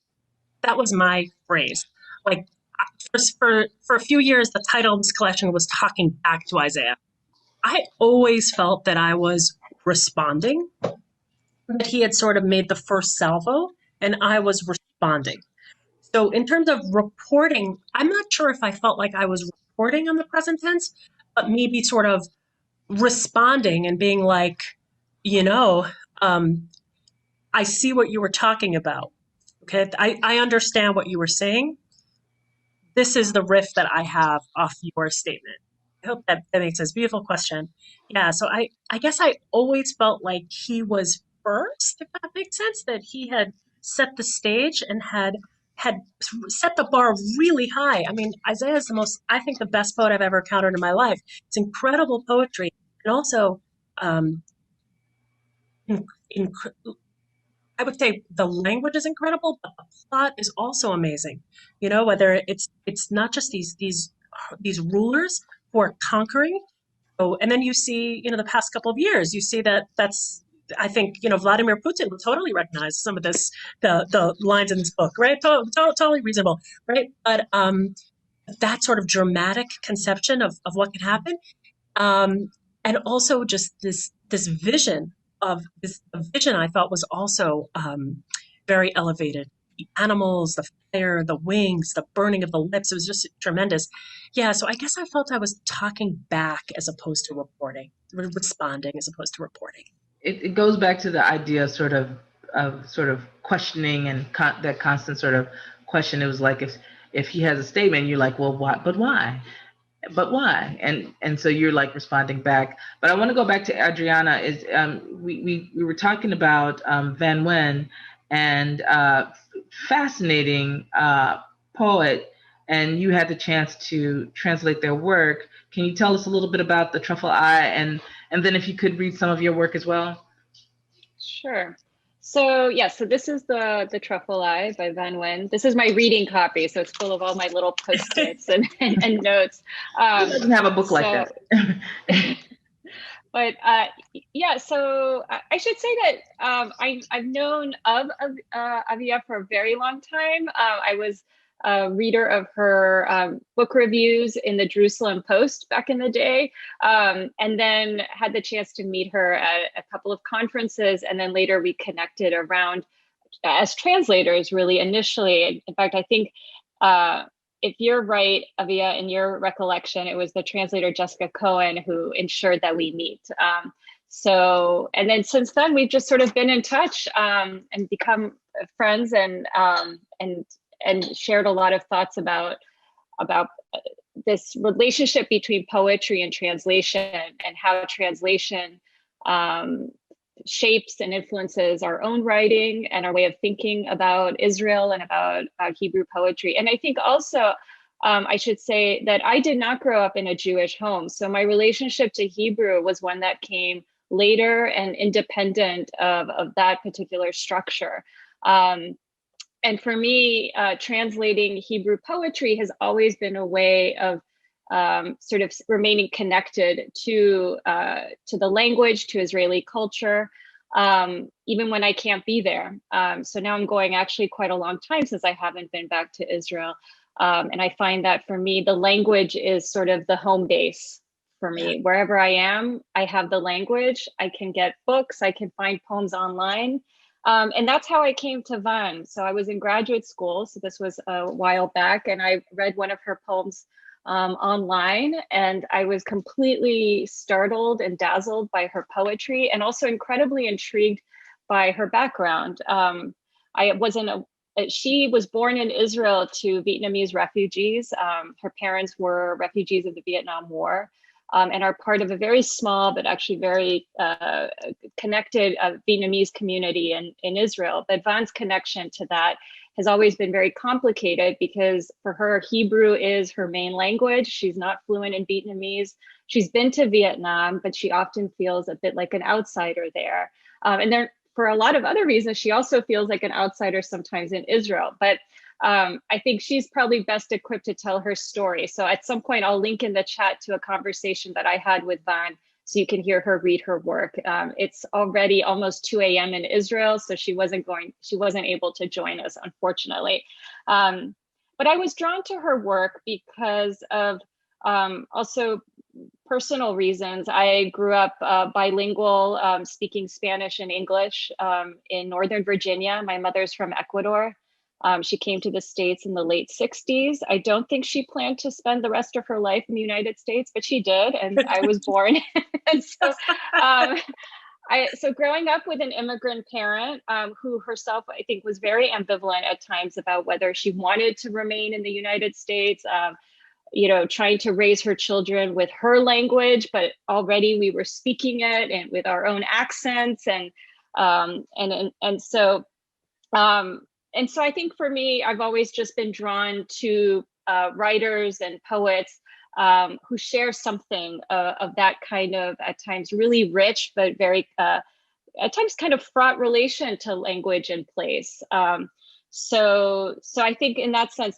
That was my phrase. Like for a few years, the title of this collection was Talking Back to Isaiah. I always felt that I was responding, that he had sort of made the first salvo and I was responding. So in terms of reporting, I'm not sure if I felt like I was reporting on the present tense, but maybe sort of responding and being like, I see what you were talking about. Okay, I understand what you were saying. This is the riff that I have off your statement. I hope that makes sense. Beautiful question. Yeah, so I guess I always felt like he was first, if that makes sense, that he had set the stage and had set the bar really high. I mean, Isaiah is I think, the best poet I've ever encountered in my life. It's incredible poetry. And also, I would say the language is incredible, but the plot is also amazing. Whether it's not just these rulers who are conquering. So, and then you see, the past couple of years, you see that's, I think, Vladimir Putin would totally recognize some of the lines in this book, right? Totally reasonable, right? But that sort of dramatic conception of what can happen, and also just this vision I thought was also very elevated. The animals, the fire, the wings, the burning of the lips, it was just tremendous. Yeah, so I guess I felt I was talking back as opposed to responding as opposed to reporting. It goes back to the idea of questioning and that constant sort of question. It was like if he has a statement, you're like, well, why? But why? but why? And so you're like responding back. But I want to go back to Adriana. Is we were talking about Van Wen and fascinating poet, and you had the chance to translate their work. Can you tell us a little bit about The Truffle Eye, and then if you could read some of your work as well? Sure. So yeah, so this is the Truffle Eye by Van Wen. This is my reading copy, so it's full of all my little post-its and notes. Who doesn't have a book like this? But yeah, so I should say that I've known of Aviya for a very long time. I was a reader of her book reviews in the Jerusalem Post back in the day, and then had the chance to meet her at a couple of conferences, and then later we connected around as translators, really initially. In fact, I think if you're right, Aviya, in your recollection, it was the translator Jessica Cohen who ensured that we meet. So, and then since then, we've just sort of been in touch and become friends, and shared a lot of thoughts about this relationship between poetry and translation, and how translation shapes and influences our own writing and our way of thinking about Israel and about Hebrew poetry. And I think also, I should say that I did not grow up in a Jewish home. So my relationship to Hebrew was one that came later and independent of that particular structure. And for me, translating Hebrew poetry has always been a way of sort of remaining connected to the language, to Israeli culture, even when I can't be there. So now I'm going actually quite a long time since I haven't been back to Israel. And I find that for me, the language is sort of the home base for me. Wherever I am, I have the language. I can get books. I can find poems online. And that's how I came to Van. So I was in graduate school. So this was a while back. And I read one of her poems online. And I was completely startled and dazzled by her poetry, and also incredibly intrigued by her background. She was born in Israel to Vietnamese refugees. Her parents were refugees of the Vietnam War. And are part of a very small, but actually very connected Vietnamese community in Israel. But Van's connection to that has always been very complicated, because for her, Hebrew is her main language. She's not fluent in Vietnamese. She's been to Vietnam, but she often feels a bit like an outsider there. And there, for a lot of other reasons, she also feels like an outsider sometimes in Israel. But I think she's probably best equipped to tell her story. So at some point, I'll link in the chat to a conversation that I had with Van, so you can hear her read her work. It's already almost 2 a.m. in Israel, so she wasn't able to join us, unfortunately. But I was drawn to her work because of also personal reasons. I grew up bilingual, speaking Spanish and English in Northern Virginia. My mother's from Ecuador. She came to the States in the late 60s. I don't think she planned to spend the rest of her life in the United States, but she did, and I was born. And so, so growing up with an immigrant parent who herself, I think, was very ambivalent at times about whether she wanted to remain in the United States, trying to raise her children with her language, but already we were speaking it and with our own accents, And so I think for me, I've always just been drawn to writers and poets who share something of that kind of, at times, really rich, but very, at times, kind of fraught relation to language and place. So I think in that sense,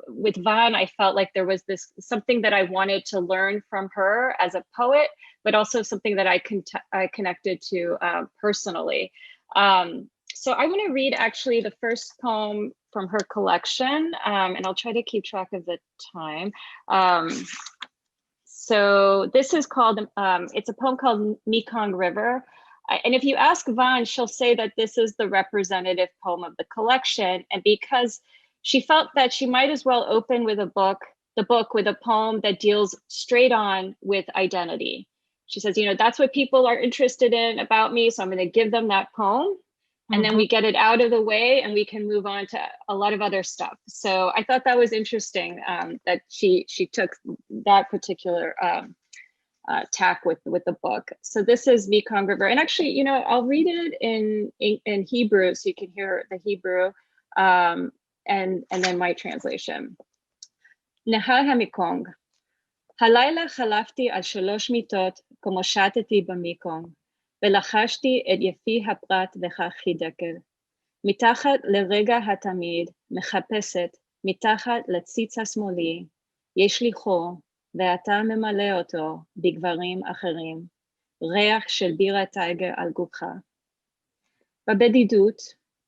with Van, I felt like there was something that I wanted to learn from her as a poet, but also something that I connected to personally. So I want to read actually the first poem from her collection, and I'll try to keep track of the time. So this is called, it's a poem called Mekong River. And if you ask Van, she'll say that this is the representative poem of the collection. And because she felt that she might as well open with the book with a poem that deals straight on with identity. She says, that's what people are interested in about me, so I'm going to give them that poem. And then we get it out of the way and we can move on to a lot of other stuff. So I thought that was interesting that she took that particular tack with the book. So this is Mekong River. And actually, you know, I'll read it in Hebrew so you can hear the Hebrew and then my translation. Nahar HaMekong. הלילה חלפתי על 3 מיטות כמו שטתי במקום. ולחשתי את יפי הפרט וכך חידקל. מתחת לרגע התמיד מחפשת, מתחת לציץ השמאלי, יש לי חור, ואתה ממלא אותו בגברים אחרים, ריח של בירה טייגר על גופך. בבדידות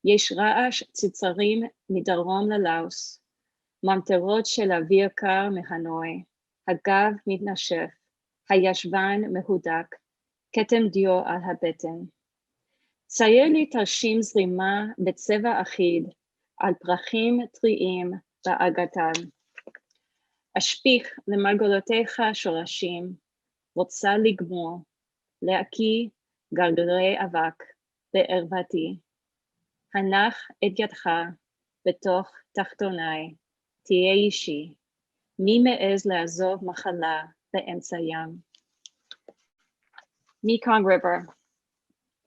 יש רעש ציצרים מדרום ללאוס, ממטרות של אוויר קר מהנוי, הגב מתנשף, הישבן מהודק, כתם דיו על הבטן. צייר לי תרשים זרימה בצבע אחיד, על פרחים טריים באגתן. אשפיך למרגלותיך שורשים, רוצה לגמור, להקיא גרגרי אבק בערוותי. הנח את ידך בתוך תחתוני, תהיה אישי. מי מעז לעזוב מחלה באמצע ים? Mekong River.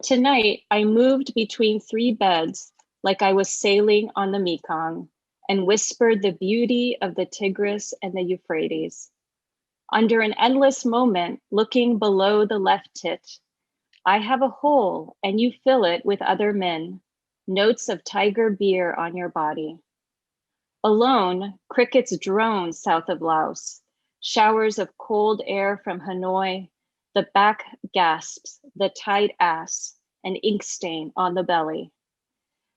Tonight, I moved between 3 beds like I was sailing on the Mekong and whispered the beauty of the Tigris and the Euphrates. Under an endless moment, looking below the left tit, I have a hole and you fill it with other men, notes of tiger beer on your body. Alone, crickets drone south of Laos, showers of cold air from Hanoi, the back gasps, the tight ass, and ink stain on the belly.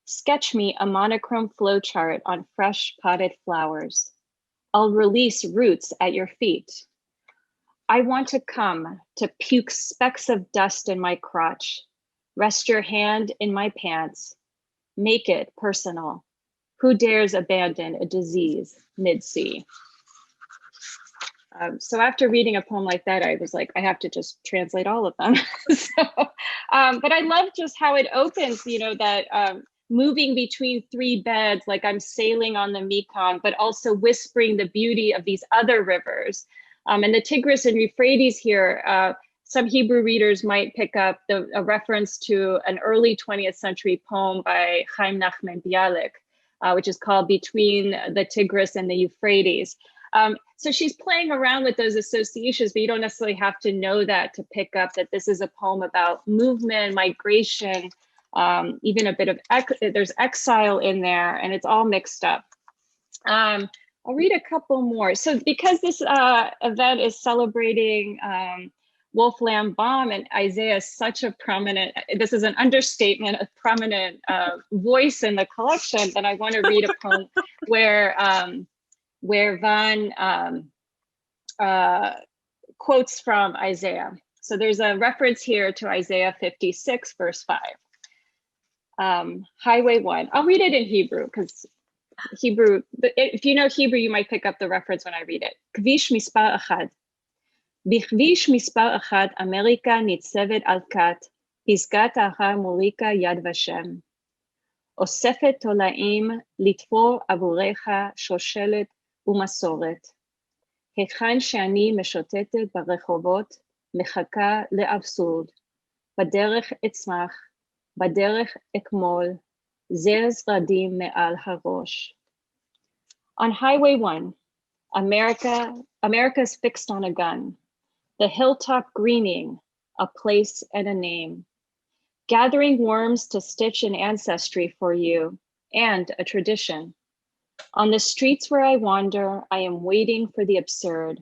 Sketch me a monochrome flowchart on fresh potted flowers. I'll release roots at your feet. I want to come to puke specks of dust in my crotch. Rest your hand in my pants. Make it personal. Who dares abandon a disease mid-sea? So after reading a poem like that, I was like, I have to just translate all of them. But I love just how it opens, you know, that moving between 3 beds, like I'm sailing on the Mekong, but also whispering the beauty of these other rivers. And the Tigris and Euphrates here, some Hebrew readers might pick up a reference to an early 20th century poem by Chaim Nachman Bialik, which is called Between the Tigris and the Euphrates. So she's playing around with those associations, but you don't necessarily have to know that to pick up that this is a poem about movement, migration, even a bit of, there's exile in there, and it's all mixed up. I'll read a couple more. So because this event is celebrating Wolf Lamb Baum, and Isaiah is such a prominent, this is an understatement, a prominent voice in the collection, then I want to read a poem where Van quotes from Isaiah. So there's a reference here to Isaiah 56, verse 5. Highway 1. I'll read it in Hebrew because Hebrew, if you know Hebrew, you might pick up the reference when I read it. כביש מספר 1. בכביש מספר 1, אמריקה ניצבת על כת, פסגת ההר מוליקה יד ושם. אוספת תולעים לתפור עבורך שושלת ומסורת. היכן שאני משוטטת ברחובות, מחכה לאבסורד. בדרך אצמח, בדרך אקמול, זר זרדים מעל הראש. On Highway 1, America's fixed on a gun. The hilltop greening, a place and a name. Gathering worms to stitch an ancestry for you and a tradition. On the streets where I wander, I am waiting for the absurd.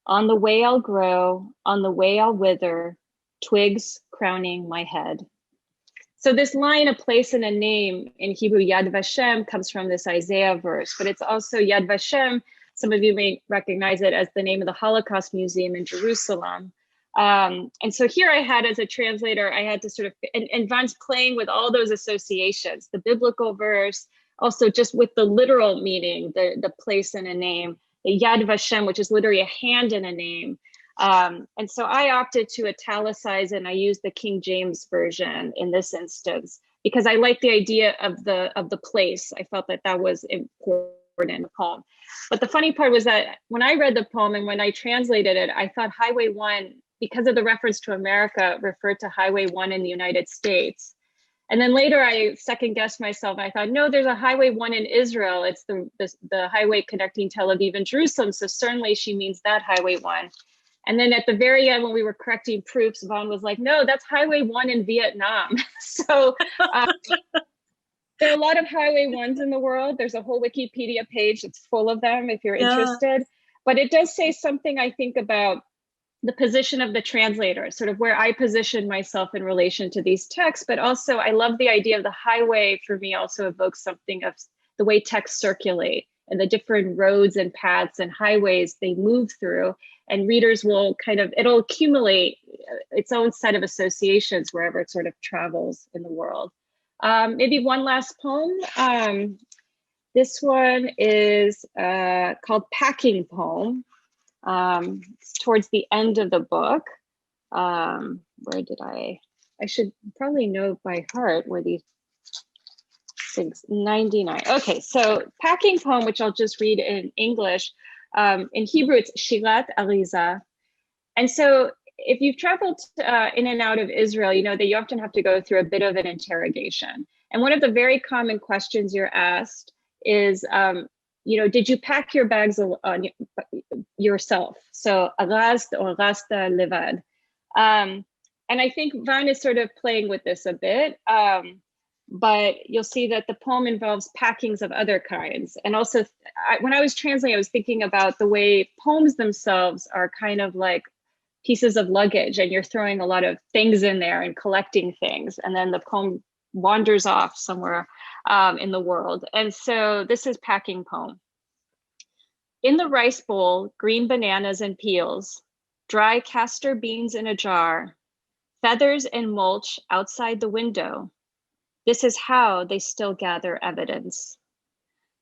On the way I'll grow, on the way I'll wither, twigs crowning my head. So this line, a place and a name, in Hebrew, Yad Vashem, comes from this Isaiah verse, but it's also Yad Vashem. Some of you may recognize it as the name of the Holocaust Museum in Jerusalem. And so here I had, as a translator, I had to sort of, and Van's playing with all those associations, the biblical verse, also just with the literal meaning, the place and a name, the Yad Vashem, which is literally a hand and a name. And so I opted to italicize, and I used the King James Version in this instance, because I like the idea of the place. I felt that that was important in the poem. But the funny part was that when I read the poem and when I translated it, I thought Highway 1, because of the reference to America, referred to Highway 1 in the United States. And then later I second guessed myself. I thought, no, there's a Highway 1 in Israel. It's the highway connecting Tel Aviv and Jerusalem. So certainly she means that Highway 1. And then at the very end, when we were correcting proofs, Vaughn was like, no, that's Highway 1 in Vietnam. So there are a lot of Highway 1s in the world. There's a whole Wikipedia page that's full of them if you're interested. But it does say something, I think, about the position of the translator, sort of where I position myself in relation to these texts. But also, I love the idea of the highway. For me, also evokes something of the way texts circulate and the different roads and paths and highways they move through. And readers will it'll accumulate its own set of associations wherever it sort of travels in the world. Maybe one last poem. This one is called Packing Poem. It's towards the end of the book. Where did I should probably know by heart where these things, 99. Okay, so Packing Poem, which I'll just read in English. In Hebrew, it's Shirat Ariza. And so if you've traveled in and out of Israel, you know that you often have to go through a bit of an interrogation. And one of the very common questions you're asked is, did you pack your bags on yourself? So, arazta or rasta levad. And I think Van is sort of playing with this a bit, but you'll see that the poem involves packings of other kinds. And also, when I was translating, I was thinking about the way poems themselves are kind of like pieces of luggage, and you're throwing a lot of things in there and collecting things. And then the poem wanders off somewhere in the world. And so this is Packing Poem. In the rice bowl, green bananas and peels, dry castor beans in a jar, feathers and mulch outside the window. This is how they still gather evidence.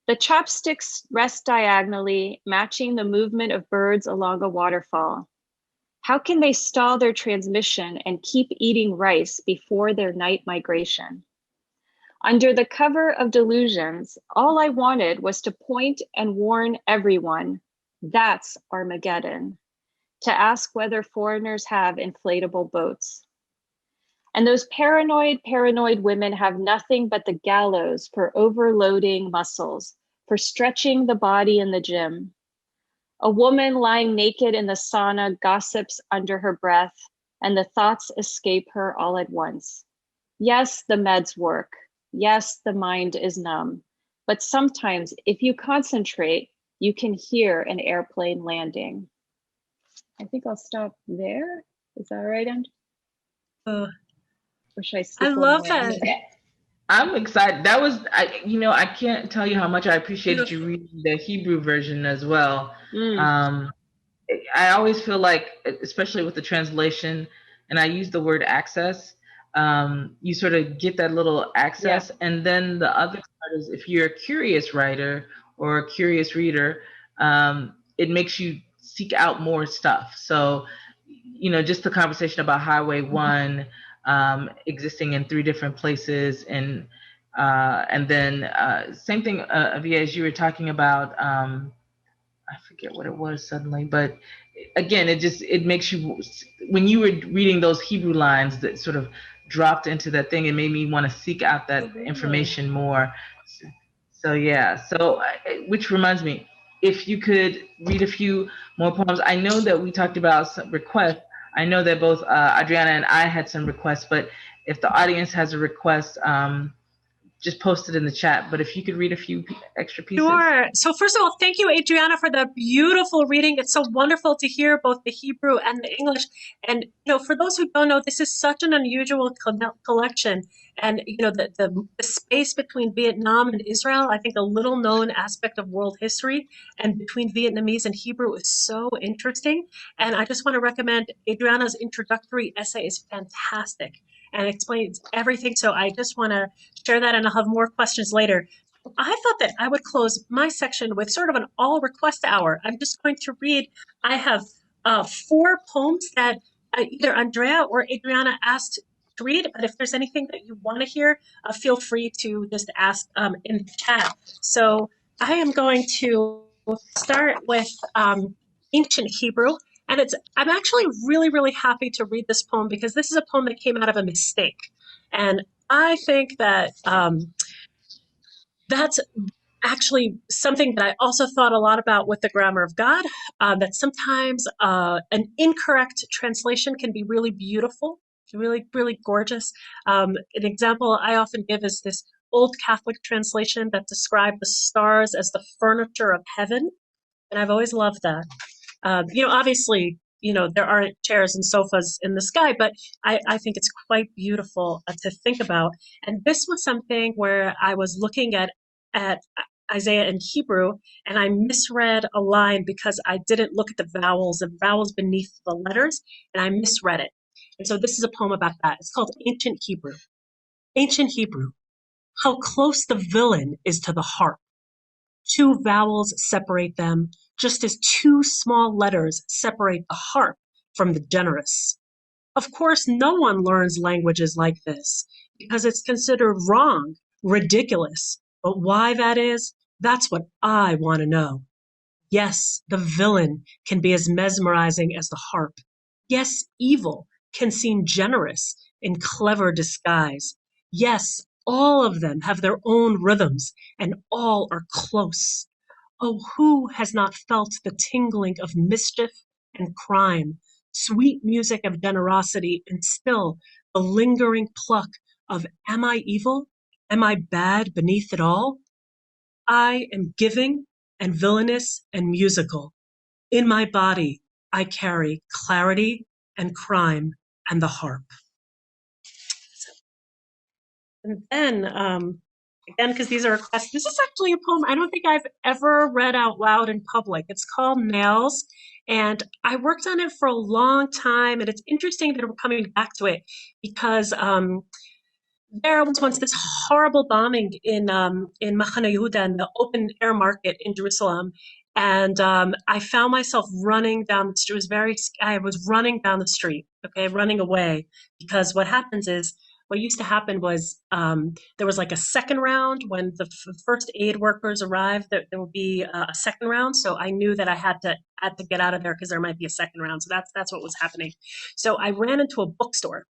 The chopsticks rest diagonally, matching the movement of birds along a waterfall. How can they stall their transmission and keep eating rice before their night migration? Under the cover of delusions, all I wanted was to point and warn everyone, that's Armageddon, to ask whether foreigners have inflatable boats. And those paranoid women have nothing but the gallows for overloading muscles, for stretching the body in the gym. A woman lying naked in the sauna gossips under her breath, and the thoughts escape her all at once. Yes, the meds work. Yes, the mind is numb. But sometimes, if you concentrate, you can hear an airplane landing. I think I'll stop there. Is that all right, Andrew? Or should I skip I love that. I'm excited. That was, I can't tell you how much I appreciated you reading the Hebrew version as well. I always feel like, especially with the translation, and I use the word access, you sort of get that little access. Yeah. And then the other part is, if you're a curious writer or a curious reader, it makes you seek out more stuff. So, just the conversation about Highway 1 existing in 3 different places, and then same thing, Aviya, as you were talking about, I forget what it was suddenly, but again, it makes you, when you were reading those Hebrew lines that sort of dropped into that thing, it made me want to seek out that information more. So yeah, which reminds me, if you could read a few more poems. I know that we talked about some requests. I know that both Adriana and I had some requests, but if the audience has a request, just post it in the chat. But if you could read a few extra pieces. Sure. So first of all, thank you, Adriana, for the beautiful reading. It's so wonderful to hear both the Hebrew and the English. And, for those who don't know, this is such an unusual collection. And, the space between Vietnam and Israel, I think a little known aspect of world history, and between Vietnamese and Hebrew is so interesting. And I just want to recommend Adriana's introductory essay is fantastic and explains everything. So I just want to share that, and I'll have more questions later. I thought that I would close my section with sort of an all request hour. I'm just going to read. I have 4 poems that either Andrea or Adriana asked to read. But if there's anything that you want to hear, feel free to just ask in the chat. So I am going to start with ancient Hebrew. And I'm actually really, really happy to read this poem because this is a poem that came out of a mistake. And I think that that's actually something that I also thought a lot about with the grammar of God, that sometimes an incorrect translation can be really beautiful, really, really gorgeous. An example I often give is this old Catholic translation that described the stars as the furniture of heaven. And I've always loved that. Obviously, there aren't chairs and sofas in the sky, but I think it's quite beautiful to think about. And this was something where I was looking at Isaiah in Hebrew, and I misread a line because I didn't look at the vowels beneath the letters, and I misread it. And so this is a poem about that. It's called Ancient Hebrew. Ancient Hebrew, how close the villain is to the harp. Two vowels separate them, just as two small letters separate the harp from the generous. Of course, no one learns languages like this because it's considered wrong, ridiculous. But why that is, that's what I want to know. Yes, the villain can be as mesmerizing as the harp. Yes, evil can seem generous in clever disguise. Yes, all of them have their own rhythms, and all are close. Oh, who has not felt the tingling of mischief and crime, sweet music of generosity, and still the lingering pluck of, am I evil? Am I bad beneath it all? I am giving and villainous and musical. In my body, I carry clarity and crime and the harp. And then, again, because these are requests, this is actually a poem I don't think I've ever read out loud in public. It's called Nails, and I worked on it for a long time, and it's interesting that we're coming back to it because there was once this horrible bombing in Machane Yehuda, in the open air market in Jerusalem, and I found myself running down the street. I was running down the street, okay, running away, because what used to happen was there was like a second round when the first aid workers arrived. There would be a second round, so I knew that I had to get out of there because there might be a second round. So that's what was happening. So I ran into a bookstore.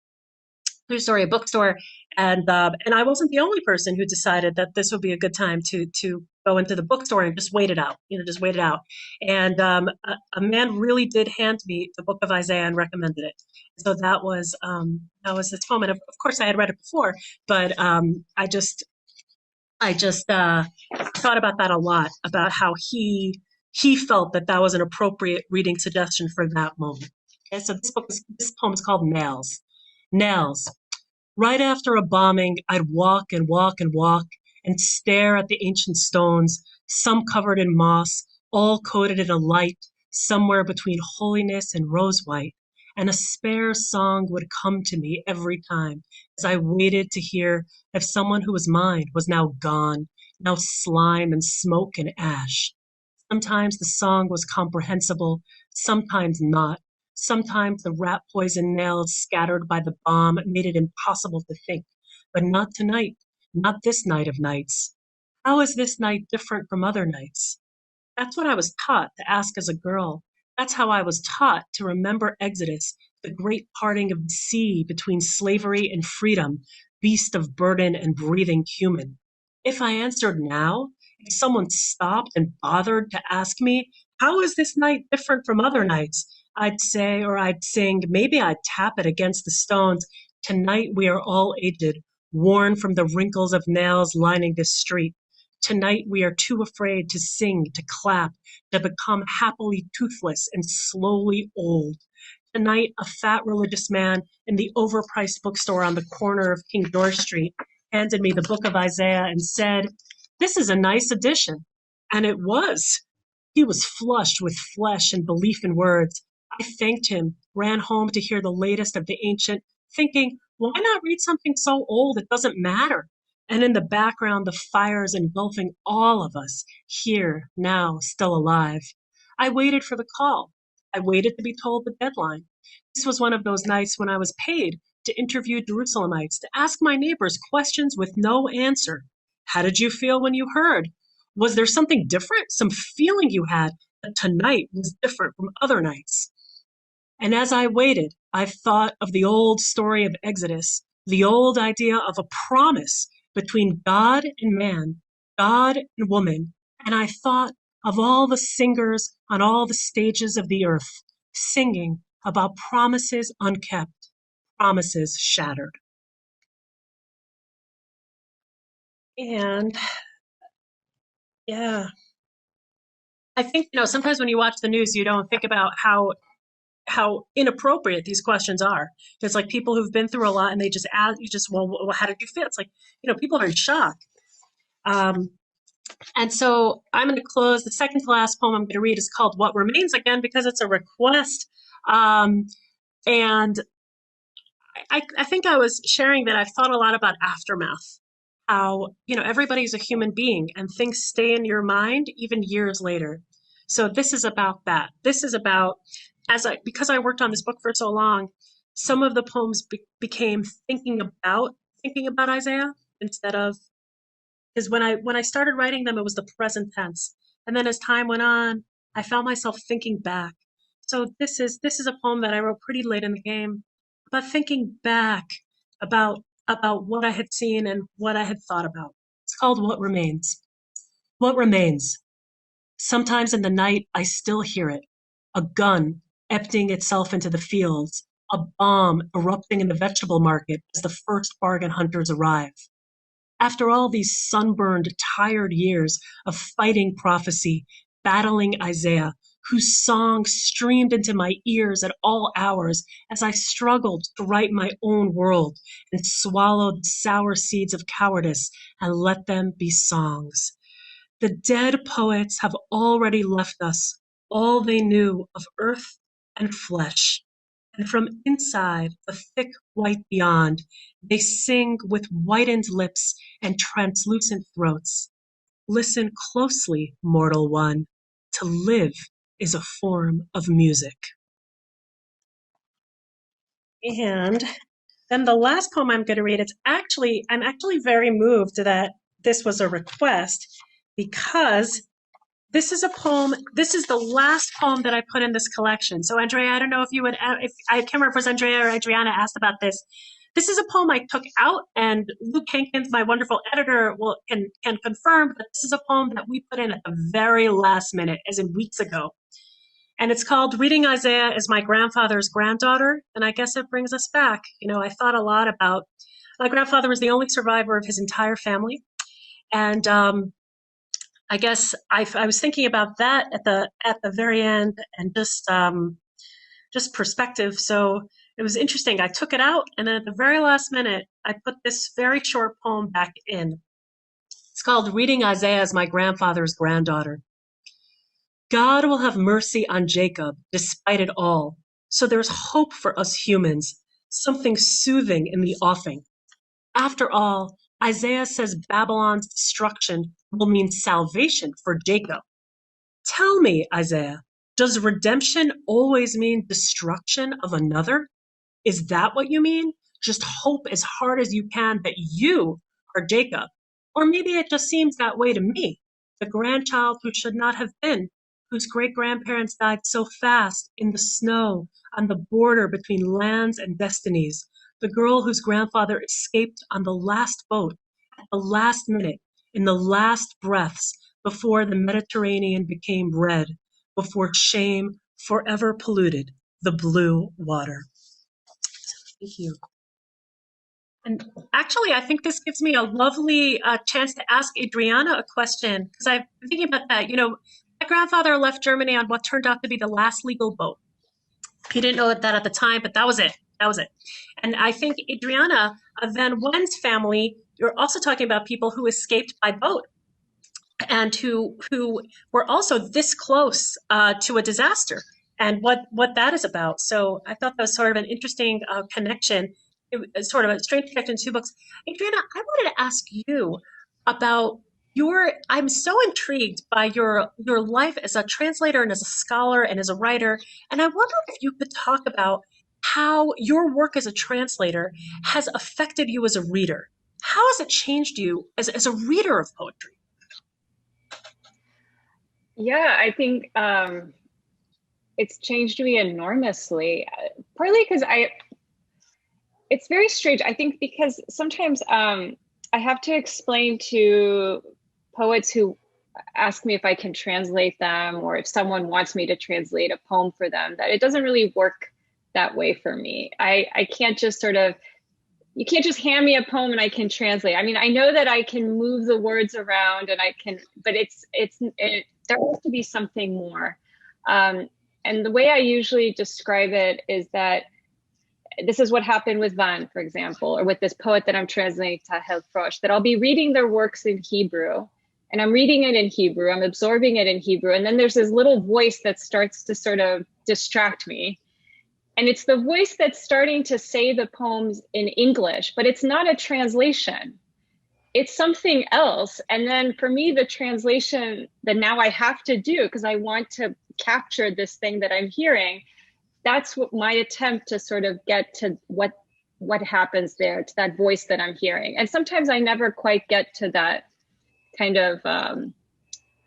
A bookstore, and I wasn't the only person who decided that this would be a good time to go into the bookstore and just wait it out, just wait it out. And a man really did hand me the book of Isaiah and recommended it. So that was this poem, and of course I had read it before, but I just thought about that a lot, about how he felt that was an appropriate reading suggestion for that moment. Okay, so this poem is called Nails. Nails. Right after a bombing, I'd walk and walk and walk and stare at the ancient stones, some covered in moss, all coated in a light somewhere between holiness and rose white. And a spare song would come to me every time as I waited to hear if someone who was mine was now gone, now slime and smoke and ash. Sometimes the song was comprehensible, sometimes not. Sometimes the rat poison nails scattered by the bomb made it impossible to think. But not tonight, not this night of nights. How is this night different from other nights? That's what I was taught to ask as a girl. That's how I was taught to remember Exodus, the great parting of the sea between slavery and freedom, beast of burden and breathing human. If I answered now, if someone stopped and bothered to ask me, how is this night different from other nights? I'd say, or I'd sing, maybe I'd tap it against the stones. Tonight we are all aged, worn from the wrinkles of nails lining this street. Tonight we are too afraid to sing, to clap, to become happily toothless and slowly old. Tonight a fat religious man in the overpriced bookstore on the corner of King George Street handed me the book of Isaiah and said, "This is a nice edition." And it was. He was flushed with flesh and belief in words. I thanked him, ran home to hear the latest of the ancient, thinking, why not read something so old it doesn't matter? And in the background, the fires engulfing all of us, here, now, still alive. I waited for the call. I waited to be told the deadline. This was one of those nights when I was paid to interview Jerusalemites, to ask my neighbors questions with no answer. How did you feel when you heard? Was there something different, some feeling you had that tonight was different from other nights? And as I waited, I thought of the old story of Exodus, the old idea of a promise between God and man, God and woman. And I thought of all the singers on all the stages of the earth singing about promises unkept, promises shattered. And yeah, I think, sometimes when you watch the news, you don't think about how inappropriate these questions are. It's like people who've been through a lot and they just ask you well, how did you feel? It's like, people are in shock. And so I'm going to close. The second to last poem I'm going to read is called What Remains, again, because it's a request. And I think I was sharing that I've thought a lot about aftermath, how, everybody's a human being and things stay in your mind even years later. So this is about that. This is about, because I worked on this book for so long, some of the poems became thinking about Isaiah instead of, because when I started writing them, it was the present tense. And then as time went on, I found myself thinking back. So this is a poem that I wrote pretty late in the game, about thinking back about what I had seen and what I had thought about. It's called What Remains. What remains? Sometimes in the night, I still hear it. A gun emptying itself into the fields, a bomb erupting in the vegetable market as the first bargain hunters arrive. After all these sunburned, tired years of fighting prophecy, battling Isaiah, whose song streamed into my ears at all hours as I struggled to write my own world and swallowed the sour seeds of cowardice and let them be songs. The dead poets have already left us all they knew of earth and flesh. And from inside the thick white beyond, they sing with whitened lips and translucent throats. Listen closely, mortal one. To live is a form of music. And then the last poem I'm going to read, I'm actually very moved that this was a request, because this is the last poem that I put in this collection. So Andrea, I don't know if I can't remember if it was Andrea or Adriana asked about this. This is a poem I took out, and Luke Hankins, my wonderful editor, can confirm that this is a poem that we put in at the very last minute, as in weeks ago. And it's called Reading Isaiah as My Grandfather's Granddaughter. And I guess it brings us back. I thought a lot about, my grandfather was the only survivor of his entire family. And I guess I was thinking about that at the very end, and just perspective. So it was interesting. I took it out, and then at the very last minute, I put this very short poem back in. It's called Reading Isaiah as My Grandfather's Granddaughter. God will have mercy on Jacob despite it all. So there's hope for us humans, something soothing in the offing. After all, Isaiah says Babylon's destruction will mean salvation for Jacob. Tell me, Isaiah, does redemption always mean destruction of another? Is that what you mean? Just hope as hard as you can that you are Jacob. Or maybe it just seems that way to me, the grandchild who should not have been, whose great-grandparents died so fast in the snow on the border between lands and destinies, the girl whose grandfather escaped on the last boat, at the last minute, in the last breaths, before the Mediterranean became red, before shame forever polluted the blue water. Thank you. And actually, I think this gives me a lovely chance to ask Adriana a question, because I've been thinking about that. My grandfather left Germany on what turned out to be the last legal boat. He didn't know that at the time, but that was it. That was it. And I think Adriana, Van Wen's family, you're also talking about people who escaped by boat and who were also this close to a disaster, and what that is about. So I thought that was sort of an interesting connection. It was sort of a strange connection to two books. Adriana, I wanted to ask you about I'm so intrigued by your life as a translator and as a scholar and as a writer. And I wonder if you could talk about how your work as a translator has affected you as a reader. How has it changed you as a reader of poetry? Yeah, I think it's changed me enormously. Partly because it's very strange. I think because sometimes I have to explain to poets who ask me if I can translate them, or if someone wants me to translate a poem for them, that it doesn't really work that way for me. I can't just sort of, you can't just hand me a poem and I can translate. I mean, I know that I can move the words around and I can, but there has to be something more. And the way I usually describe it is that this is what happened with Van, for example, or with this poet that I'm translating, Tahel Frosh, that I'll be reading their works in Hebrew, and I'm reading it in Hebrew, I'm absorbing it in Hebrew, and then there's this little voice that starts to sort of distract me. And it's the voice that's starting to say the poems in English, but it's not a translation. It's something else. And then for me, the translation that now I have to do, because I want to capture this thing that I'm hearing, that's what my attempt to sort of get to what happens there, to that voice that I'm hearing. And sometimes I never quite get to that kind of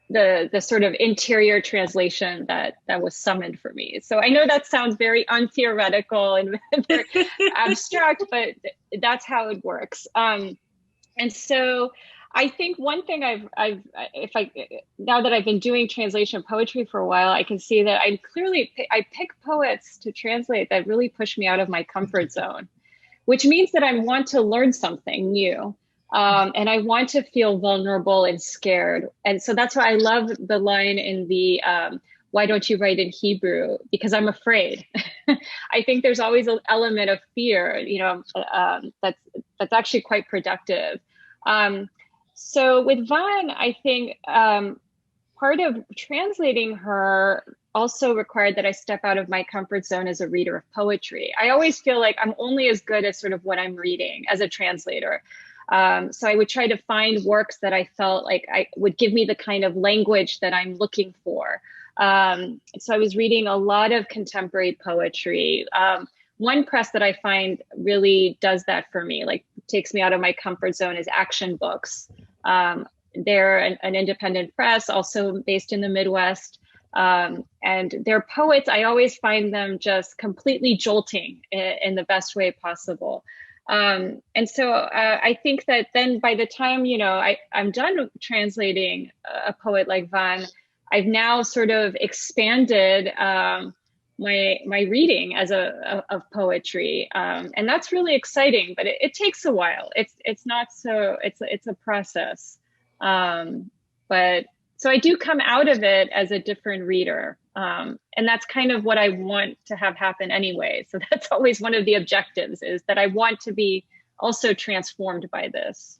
the sort of interior translation that was summoned for me. So I know that sounds very untheoretical and very abstract, but that's how it works. And so I think one thing now that I've been doing translation poetry for a while, I can see that I pick poets to translate that really push me out of my comfort zone, which means that I want to learn something new. And I want to feel vulnerable and scared. And so that's why I love the line in the, why don't you write in Hebrew? Because I'm afraid. I think there's always an element of fear, that's actually quite productive. So with Van, I think part of translating her also required that I step out of my comfort zone as a reader of poetry. I always feel like I'm only as good as sort of what I'm reading as a translator. So I would try to find works that I felt like I would give me the kind of language that I'm looking for. So I was reading a lot of contemporary poetry. One press that I find really does that for me, like takes me out of my comfort zone, is Action Books. They're an independent press, also based in the Midwest. And their poets, I always find them just completely jolting in the best way possible. And so I think that then by the time, I'm done translating a poet like Van, I've now sort of expanded my reading of poetry, and that's really exciting. But it takes a while. It's not so. It's a process. But so I do come out of it as a different reader, and that's kind of what I want to have happen anyway. So that's always one of the objectives, is that I want to be also transformed by this.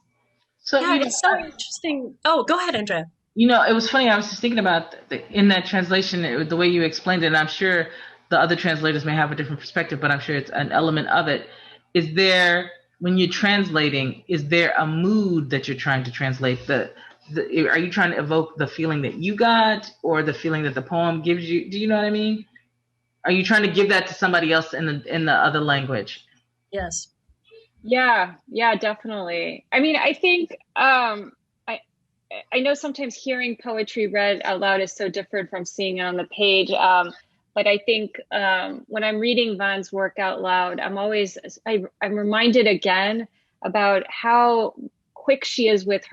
So yeah, it's so interesting. Oh, go ahead, Andrea. It was funny. I was just thinking about in that translation, the way you explained it, and I'm sure the other translators may have a different perspective, but I'm sure it's an element of it. Is there, when you're translating, is there a mood that you're trying to translate? Are you trying to evoke the feeling that you got, or the feeling that the poem gives you? Do you know what I mean? Are you trying to give that to somebody else in the other language? Yes. Yeah, definitely. I mean, I think I know sometimes hearing poetry read out loud is so different from seeing it on the page. But I think when I'm reading Van's work out loud, I'm reminded again about how quick she is with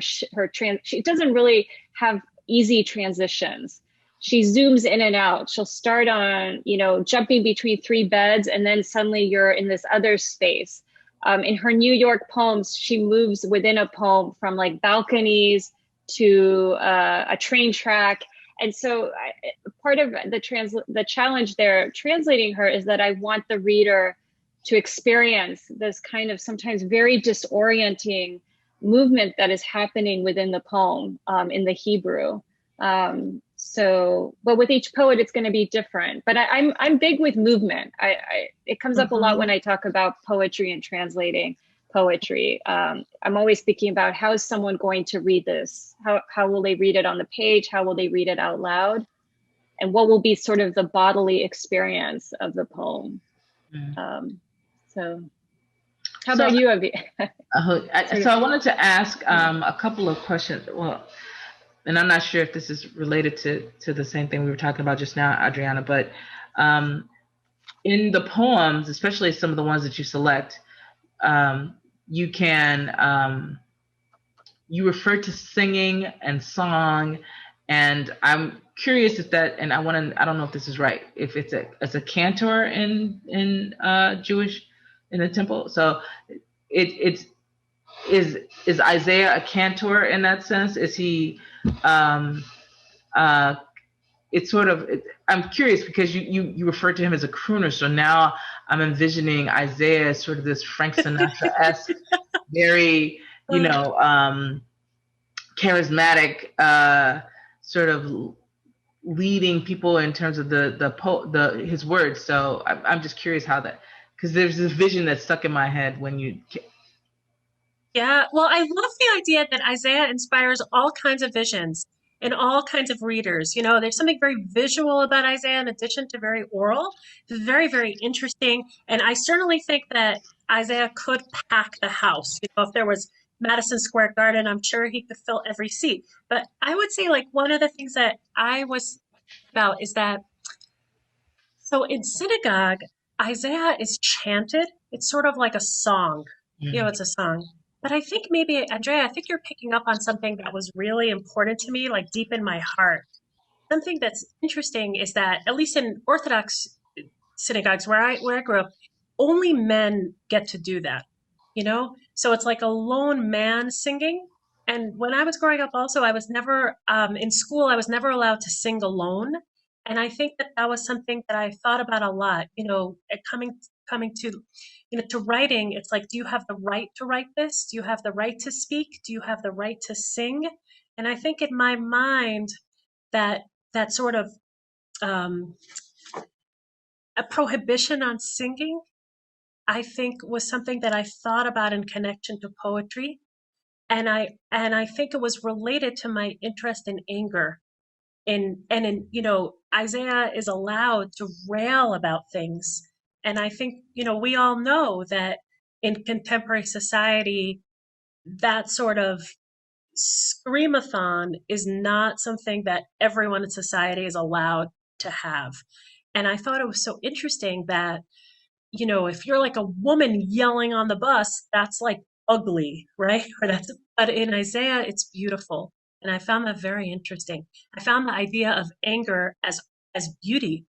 she doesn't really have easy transitions. She zooms in and out. She'll start on, jumping between three beds, and then suddenly you're in this other space. In her New York poems, she moves within a poem from like balconies to a train track. And so part of the challenge there translating her is that I want the reader to experience this kind of sometimes very disorienting movement that is happening within the poem in the Hebrew. But with each poet, it's going to be different. But I'm big with movement. It comes up a lot when I talk about poetry and translating poetry. I'm always thinking about, how is someone going to read this? How will they read it on the page? How will they read it out loud? And what will be sort of the bodily experience of the poem? So how about you, Aviya? So I wanted to ask a couple of questions. Well, and I'm not sure if this is related to the same thing we were talking about just now, Adriana, but in the poems, especially some of the ones that you select, you can you refer to singing and song, and I'm curious if that, and I don't know if this is right, if it's a cantor in Jewish, in the temple. So is Isaiah a cantor in that sense? Is he it's sort of, I'm curious because you refer to him as a crooner, so now I'm envisioning Isaiah as sort of this Frank Sinatra-esque, very charismatic, sort of leading people in terms of his words. So I'm just curious how that, because there's this vision that's stuck in my head when you. Yeah, well, I love the idea that Isaiah inspires all kinds of visions and all kinds of readers. There's something very visual about Isaiah in addition to very oral. It's very, very interesting. And I certainly think that Isaiah could pack the house. If there was Madison Square Garden, I'm sure he could fill every seat. But I would say, like, one of the things that I was about is that, so in synagogue, Isaiah is chanted. It's sort of like a song. It's a song. But I think maybe, Andrea, I think you're picking up on something that was really important to me, like deep in my heart. Something that's interesting is that, at least in Orthodox synagogues where I grew up, only men get to do that, So it's like a lone man singing. And when I was growing up also, I was never, in school, I was never allowed to sing alone. And I think that was something that I thought about a lot, coming to writing. It's like, do you have the right to write this? Do you have the right to speak? Do you have the right to sing? And I think in my mind that sort of a prohibition on singing, I think, was something that I thought about in connection to poetry. And I think it was related to my interest in anger. Isaiah is allowed to rail about things. And I think, we all know that in contemporary society, that sort of screamathon is not something that everyone in society is allowed to have. And I thought it was so interesting that, if you're like a woman yelling on the bus, that's like ugly, right? But in Isaiah, it's beautiful. And I found that very interesting. I found the idea of anger as beauty.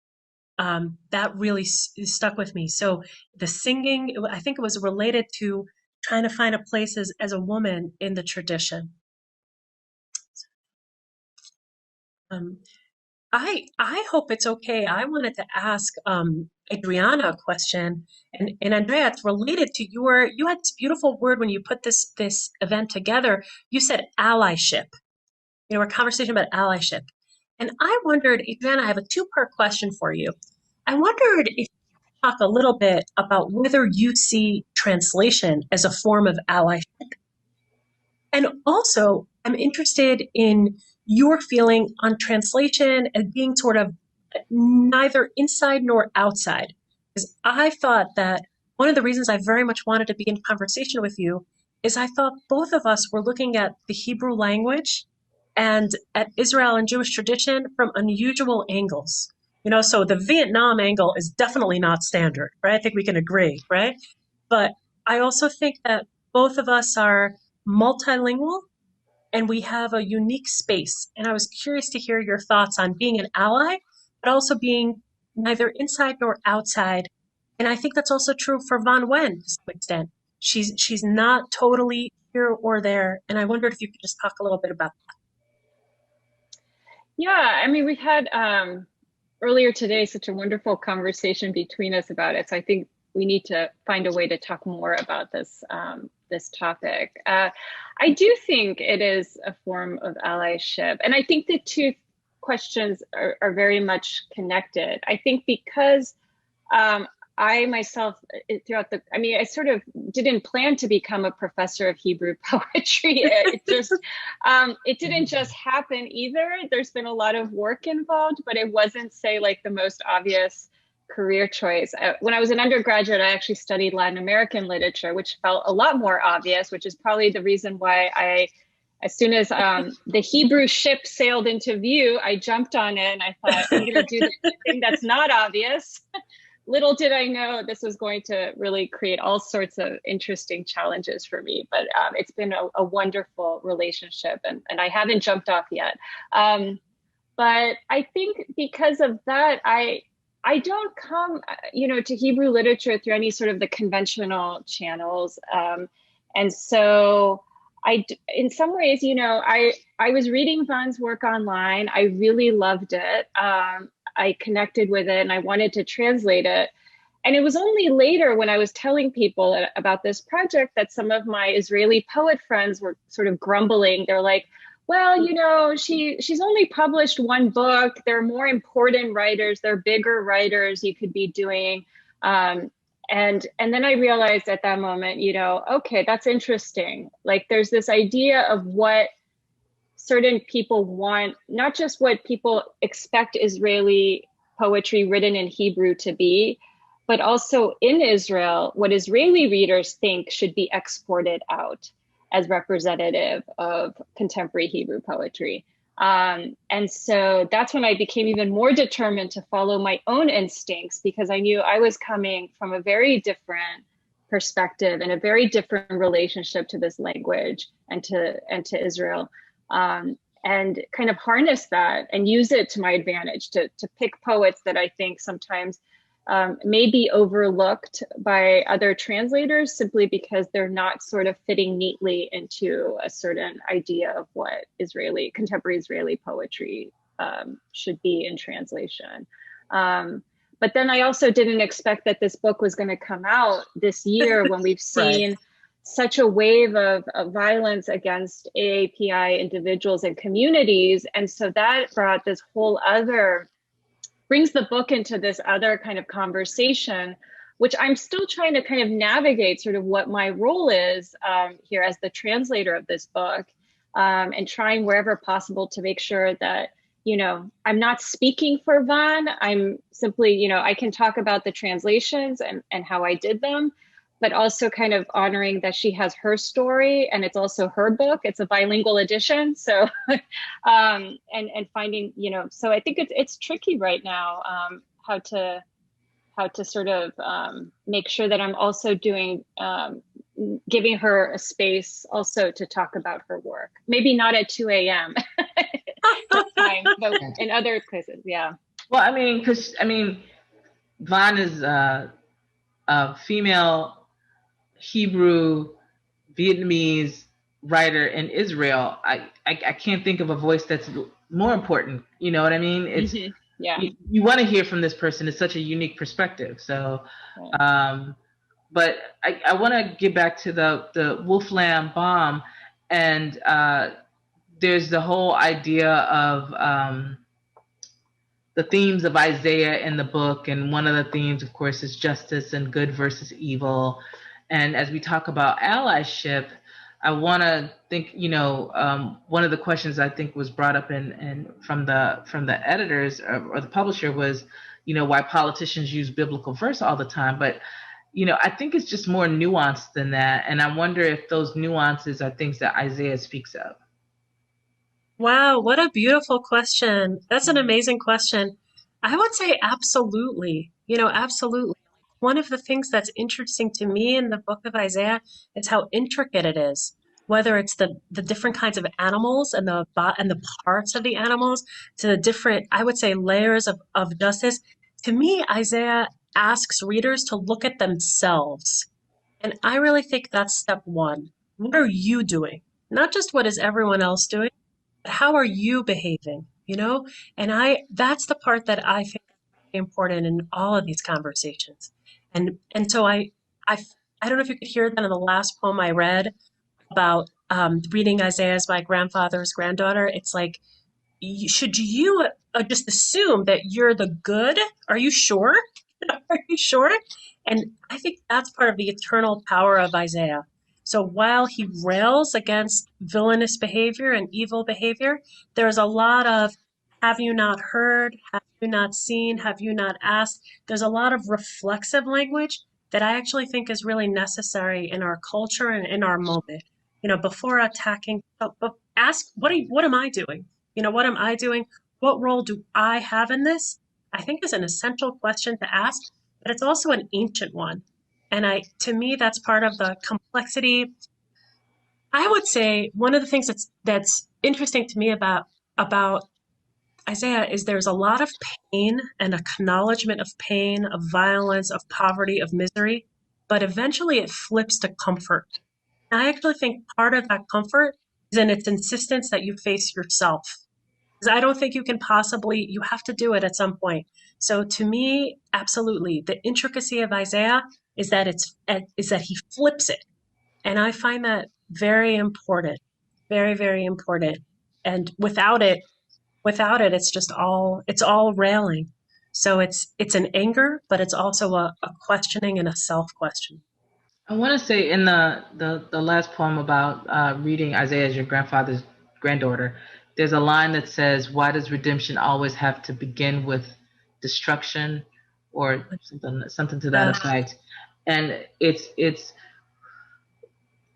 That really stuck with me. So the singing, I think it was related to trying to find a place as a woman in the tradition. I hope it's okay. I wanted to ask Adriana a question, and Andrea, it's related to you had this beautiful word when you put this event together. You said allyship. A conversation about allyship. And I wondered, Adriana, I have a two-part question for you. I wondered if you could talk a little bit about whether you see translation as a form of allyship. And also, I'm interested in your feeling on translation as being sort of neither inside nor outside. Because I thought that one of the reasons I very much wanted to be in conversation with you is I thought both of us were looking at the Hebrew language and at Israel and Jewish tradition from unusual angles. So the Vietnam angle is definitely not standard, right? I think we can agree, right? But I also think that both of us are multilingual and we have a unique space. And I was curious to hear your thoughts on being an ally, but also being neither inside nor outside. And I think that's also true for Van Wen to some extent. She's not totally here or there. And I wondered if you could just talk a little bit about that. Yeah, I mean, we had earlier today such a wonderful conversation between us about it. So I think we need to find a way to talk more about this this topic. I do think it is a form of allyship. And I think the two questions are very much connected. I think because I myself, I sort of didn't plan to become a professor of Hebrew poetry. It didn't just happen either. There's been a lot of work involved, but it wasn't, say, like the most obvious career choice. When I was an undergraduate, I actually studied Latin American literature, which felt a lot more obvious, which is probably the reason why as soon as the Hebrew ship sailed into view, I jumped on it and I thought, I'm going to do the thing that's not obvious. Little did I know this was going to really create all sorts of interesting challenges for me. But it's been a wonderful relationship, and I haven't jumped off yet. But I think because of that, I don't come, to Hebrew literature through any sort of the conventional channels. And so in some ways, I was reading Van's work online. I really loved it. I connected with it and I wanted to translate it. And it was only later when I was telling people about this project that some of my Israeli poet friends were sort of grumbling. They're like, well, she's only published one book. There are more important writers. There are bigger writers you could be doing. And then I realized at that moment, okay, that's interesting. Like there's this idea of what certain people want, not just what people expect Israeli poetry written in Hebrew to be, but also in Israel, what Israeli readers think should be exported out as representative of contemporary Hebrew poetry. And so that's when I became even more determined to follow my own instincts, because I knew I was coming from a very different perspective and a very different relationship to this language and to Israel. And kind of harness that and use it to my advantage to pick poets that I think sometimes may be overlooked by other translators simply because they're not sort of fitting neatly into a certain idea of what contemporary Israeli poetry should be in translation. But then I also didn't expect that this book was going to come out this year when we've seen such a wave of violence against AAPI individuals and communities. And so that brought this brings the book into this other kind of conversation, which I'm still trying to kind of navigate sort of what my role is here as the translator of this book, and trying wherever possible to make sure that, I'm not speaking for Van. I'm simply, I can talk about the translations and how I did them, but also kind of honoring that she has her story and it's also her book. It's a bilingual edition. So, and finding, so I think it's tricky right now, how to sort of make sure that I'm also giving her a space also to talk about her work. Maybe not at 2 a.m. time, but in other places, yeah. Well, Van is a female Hebrew Vietnamese writer in Israel. I can't think of a voice that's more important. You know what I mean? It's yeah. You want to hear from this person. It's such a unique perspective. So, but I want to get back to the Wolf Lamb bomb, and there's the whole idea of the themes of Isaiah in the book, and one of the themes, of course, is justice and good versus evil. And as we talk about allyship, I want to think, one of the questions I think was brought up from the editors or the publisher was, why politicians use biblical verse all the time. But, I think it's just more nuanced than that. And I wonder if those nuances are things that Isaiah speaks of. Wow, what a beautiful question. That's an amazing question. I would say absolutely, absolutely. One of the things that's interesting to me in the book of Isaiah is how intricate it is, whether it's the different kinds of animals and the parts of the animals to the different, I would say, layers of justice. To me, Isaiah asks readers to look at themselves. And I really think that's step one. What are you doing? Not just what is everyone else doing, how are you behaving, And that's the part that I think is important in all of these conversations. And so I don't know if you could hear that in the last poem I read about reading Isaiah as my grandfather's granddaughter. It's like, should you just assume that you're the good? Are you sure? Are you sure? And I think that's part of the eternal power of Isaiah. So while he rails against villainous behavior and evil behavior, there's a lot of have you not heard? Have you not seen? Have you not asked? There's a lot of reflexive language that I actually think is really necessary in our culture and in our moment. Before attacking, but ask, what am I doing? What am I doing? What role do I have in this? I think is an essential question to ask, but it's also an ancient one. And to me, that's part of the complexity. I would say one of the things that's interesting to me about Isaiah is there's a lot of pain and acknowledgement of pain, of violence, of poverty, of misery, but eventually it flips to comfort. And I actually think part of that comfort is in its insistence that you face yourself. Because I don't think you have to do it at some point. So to me, absolutely, the intricacy of Isaiah is that he flips it. And I find that very important, very, very important. And without it, it's all railing. So it's an anger, but it's also a questioning and a self-question. I want to say in the last poem about reading Isaiah as your grandfather's granddaughter, there's a line that says, "Why does redemption always have to begin with destruction?" or something to that effect. And it's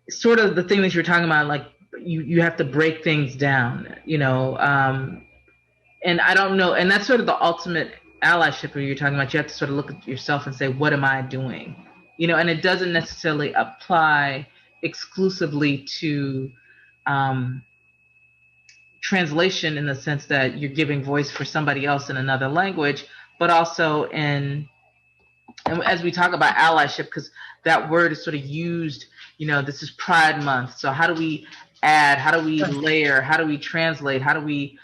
sort of the thing that you're talking about, like you have to break things down, and I don't know, and that's sort of the ultimate allyship where you're talking about. You have to sort of look at yourself and say, what am I doing? And it doesn't necessarily apply exclusively to translation in the sense that you're giving voice for somebody else in another language, but also and as we talk about allyship, because that word is sort of used, this is Pride Month. So how do we add, how do we layer, how do we translate, how do we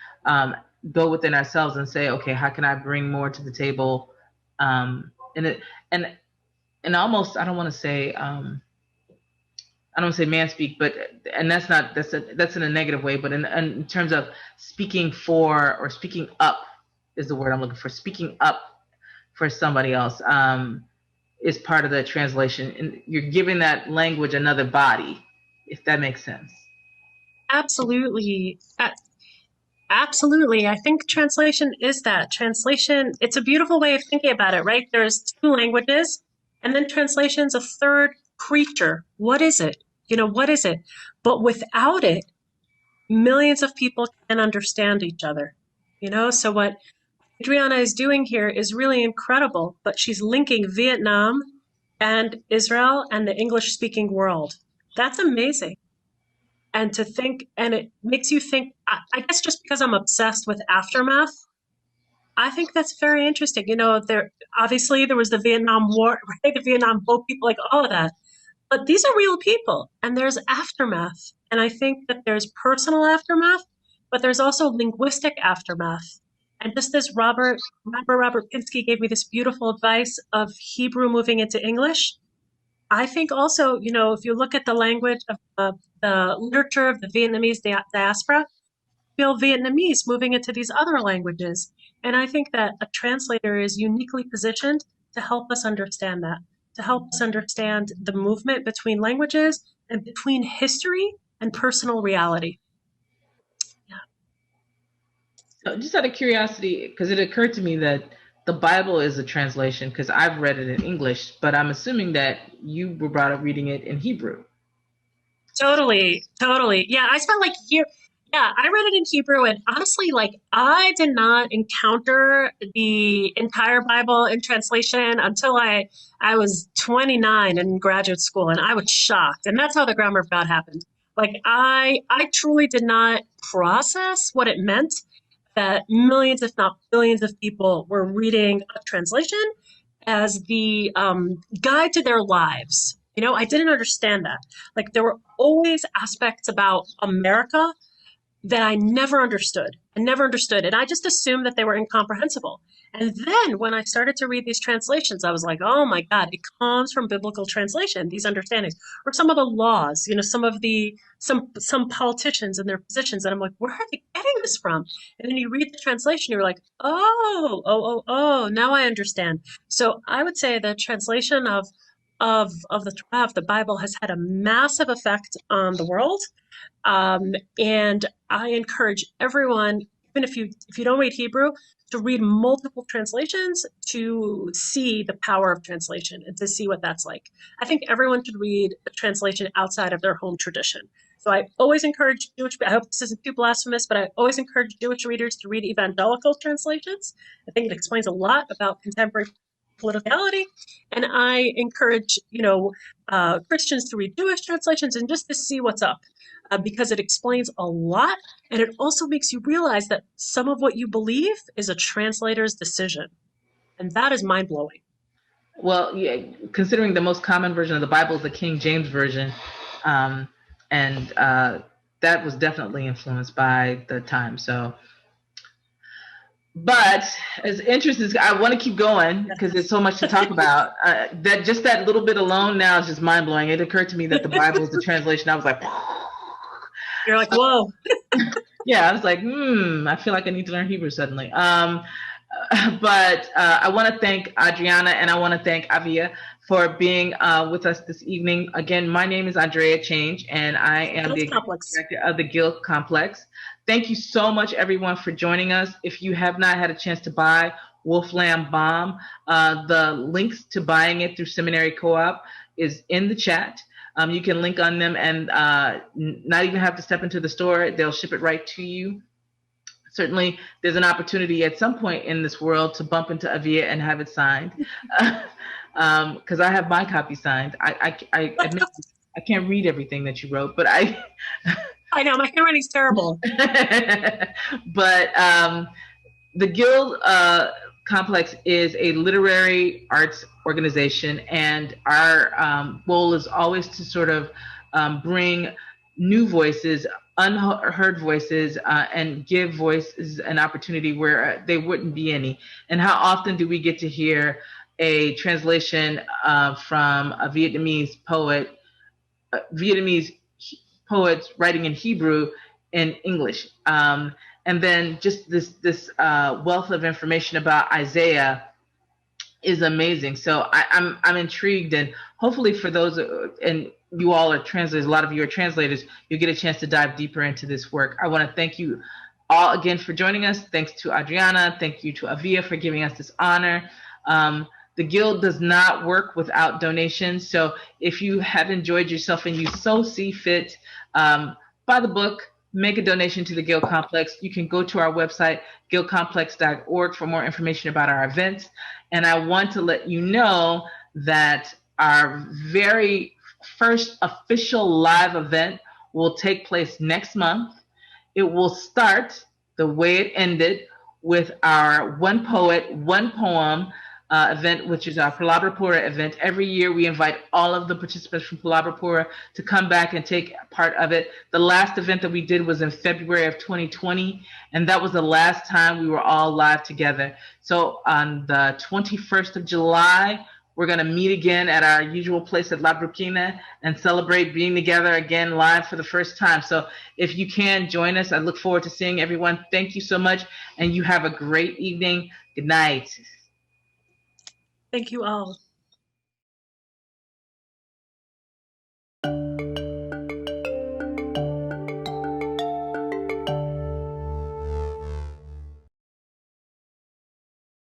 go within ourselves and say, okay, how can I bring more to the table? And almost, I don't want to say man speak, but that's in a negative way, but in terms of speaking for or speaking up is the word I'm looking for. Speaking up for somebody else is part of the translation, and you're giving that language another body, if that makes sense. Absolutely. Absolutely. I think translation is that. Translation, it's a beautiful way of thinking about it, right? There's two languages, and then translation's a third creature. What is it? What is it? But without it, millions of people can understand each other. So what Adriana is doing here is really incredible, but she's linking Vietnam and Israel and the English-speaking world. That's amazing. And to think, and it makes you think, I guess just because I'm obsessed with aftermath, I think that's very interesting. Obviously there was the Vietnam War, right? The Vietnam boat people, like all of that. But these are real people, and there's aftermath. And I think that there's personal aftermath, but there's also linguistic aftermath. And just as Robert Pinsky gave me this beautiful advice of Hebrew moving into English, I think also, if you look at the language of the literature of the Vietnamese diaspora, feel Vietnamese moving into these other languages. And I think that a translator is uniquely positioned to help us understand that, to help us understand the movement between languages and between history and personal reality. Yeah. Just out of curiosity, because it occurred to me that the Bible is a translation, because I've read it in English, but I'm assuming that you were brought up reading it in Hebrew. Totally. Yeah, I spent like a year. Yeah, I read it in Hebrew, and honestly, I did not encounter the entire Bible in translation until I was 29 in graduate school, and I was shocked. And that's how the Grammar of God happened. I truly did not process what it meant that millions, if not billions, of people were reading a translation as the guide to their lives. I didn't understand that. There were always aspects about America that I never understood. And I just assumed that they were incomprehensible. And then when I started to read these translations, I was like, oh my God, it comes from biblical translation, these understandings, or some of the laws, some politicians and their positions. And I'm like, where are they getting this from? And then you read the translation, you're like, oh, now I understand. So I would say the translation of the Torah, of the Bible, has had a massive effect on the world. And I encourage everyone, even if you don't read Hebrew, to read multiple translations to see the power of translation and to see what that's like. I think everyone should read a translation outside of their home tradition. So I always encourage I hope this isn't too blasphemous, but I always encourage Jewish readers to read evangelical translations. I think it explains a lot about contemporary politicality. And I encourage, Christians to read Jewish translations and just to see what's up, because it explains a lot. And it also makes you realize that some of what you believe is a translator's decision. And that is mind blowing. Well, yeah, considering the most common version of the Bible is the King James Version, and that was definitely influenced by the time. So, but as interesting, I want to keep going because there's so much to talk about. That little bit alone now is just mind blowing. It occurred to me that the Bible is the translation. I was like, you're like, whoa. Yeah, I was like, I feel like I need to learn Hebrew suddenly. But I want to thank Adriana and I want to thank Aviya for being with us this evening. Again, my name is Andrea Change, and I am the director of the Guild Complex. Thank you so much, everyone, for joining us. If you have not had a chance to buy Wolflam Bomb, the links to buying it through Seminary Co-op is in the chat. You can link on them and not even have to step into the store. They'll ship it right to you. Certainly, there's an opportunity at some point in this world to bump into Aviya and have it signed, because I have my copy signed. I admit I can't read everything that you wrote, but I know my handwriting's terrible. But the Guild Complex is a literary arts organization, and our goal is always to sort of bring new voices, unheard voices, and give voices an opportunity where there wouldn't be any. And how often do we get to hear a translation from a Vietnamese poet, Vietnamese poets writing in Hebrew in English? And then just this wealth of information about Isaiah is amazing. So I'm intrigued, and hopefully for those, and you all are translators, a lot of you are translators, you get a chance to dive deeper into this work. I want to thank you all again for joining us. Thanks to Adriana. Thank you to Aviya for giving us this honor. The Guild does not work without donations. So if you have enjoyed yourself and you so see fit, buy the book, make a donation to the Guild Complex. You can go to our website, guildcomplex.org, for more information about our events. And I want to let you know that our very first official live event will take place next month. It will start the way it ended with our One Poet, One Poem event, which is our Palabra Pura event. Every year we invite all of the participants from Palabra Pura to come back and take part of it. The last event that we did was in February of 2020, and that was the last time we were all live together. So on the 21st of July, we're going to meet again at our usual place at La Burkina and celebrate being together again live for the first time. So if you can join us, I look forward to seeing everyone. Thank you so much, and you have a great evening. Good night. Thank you all.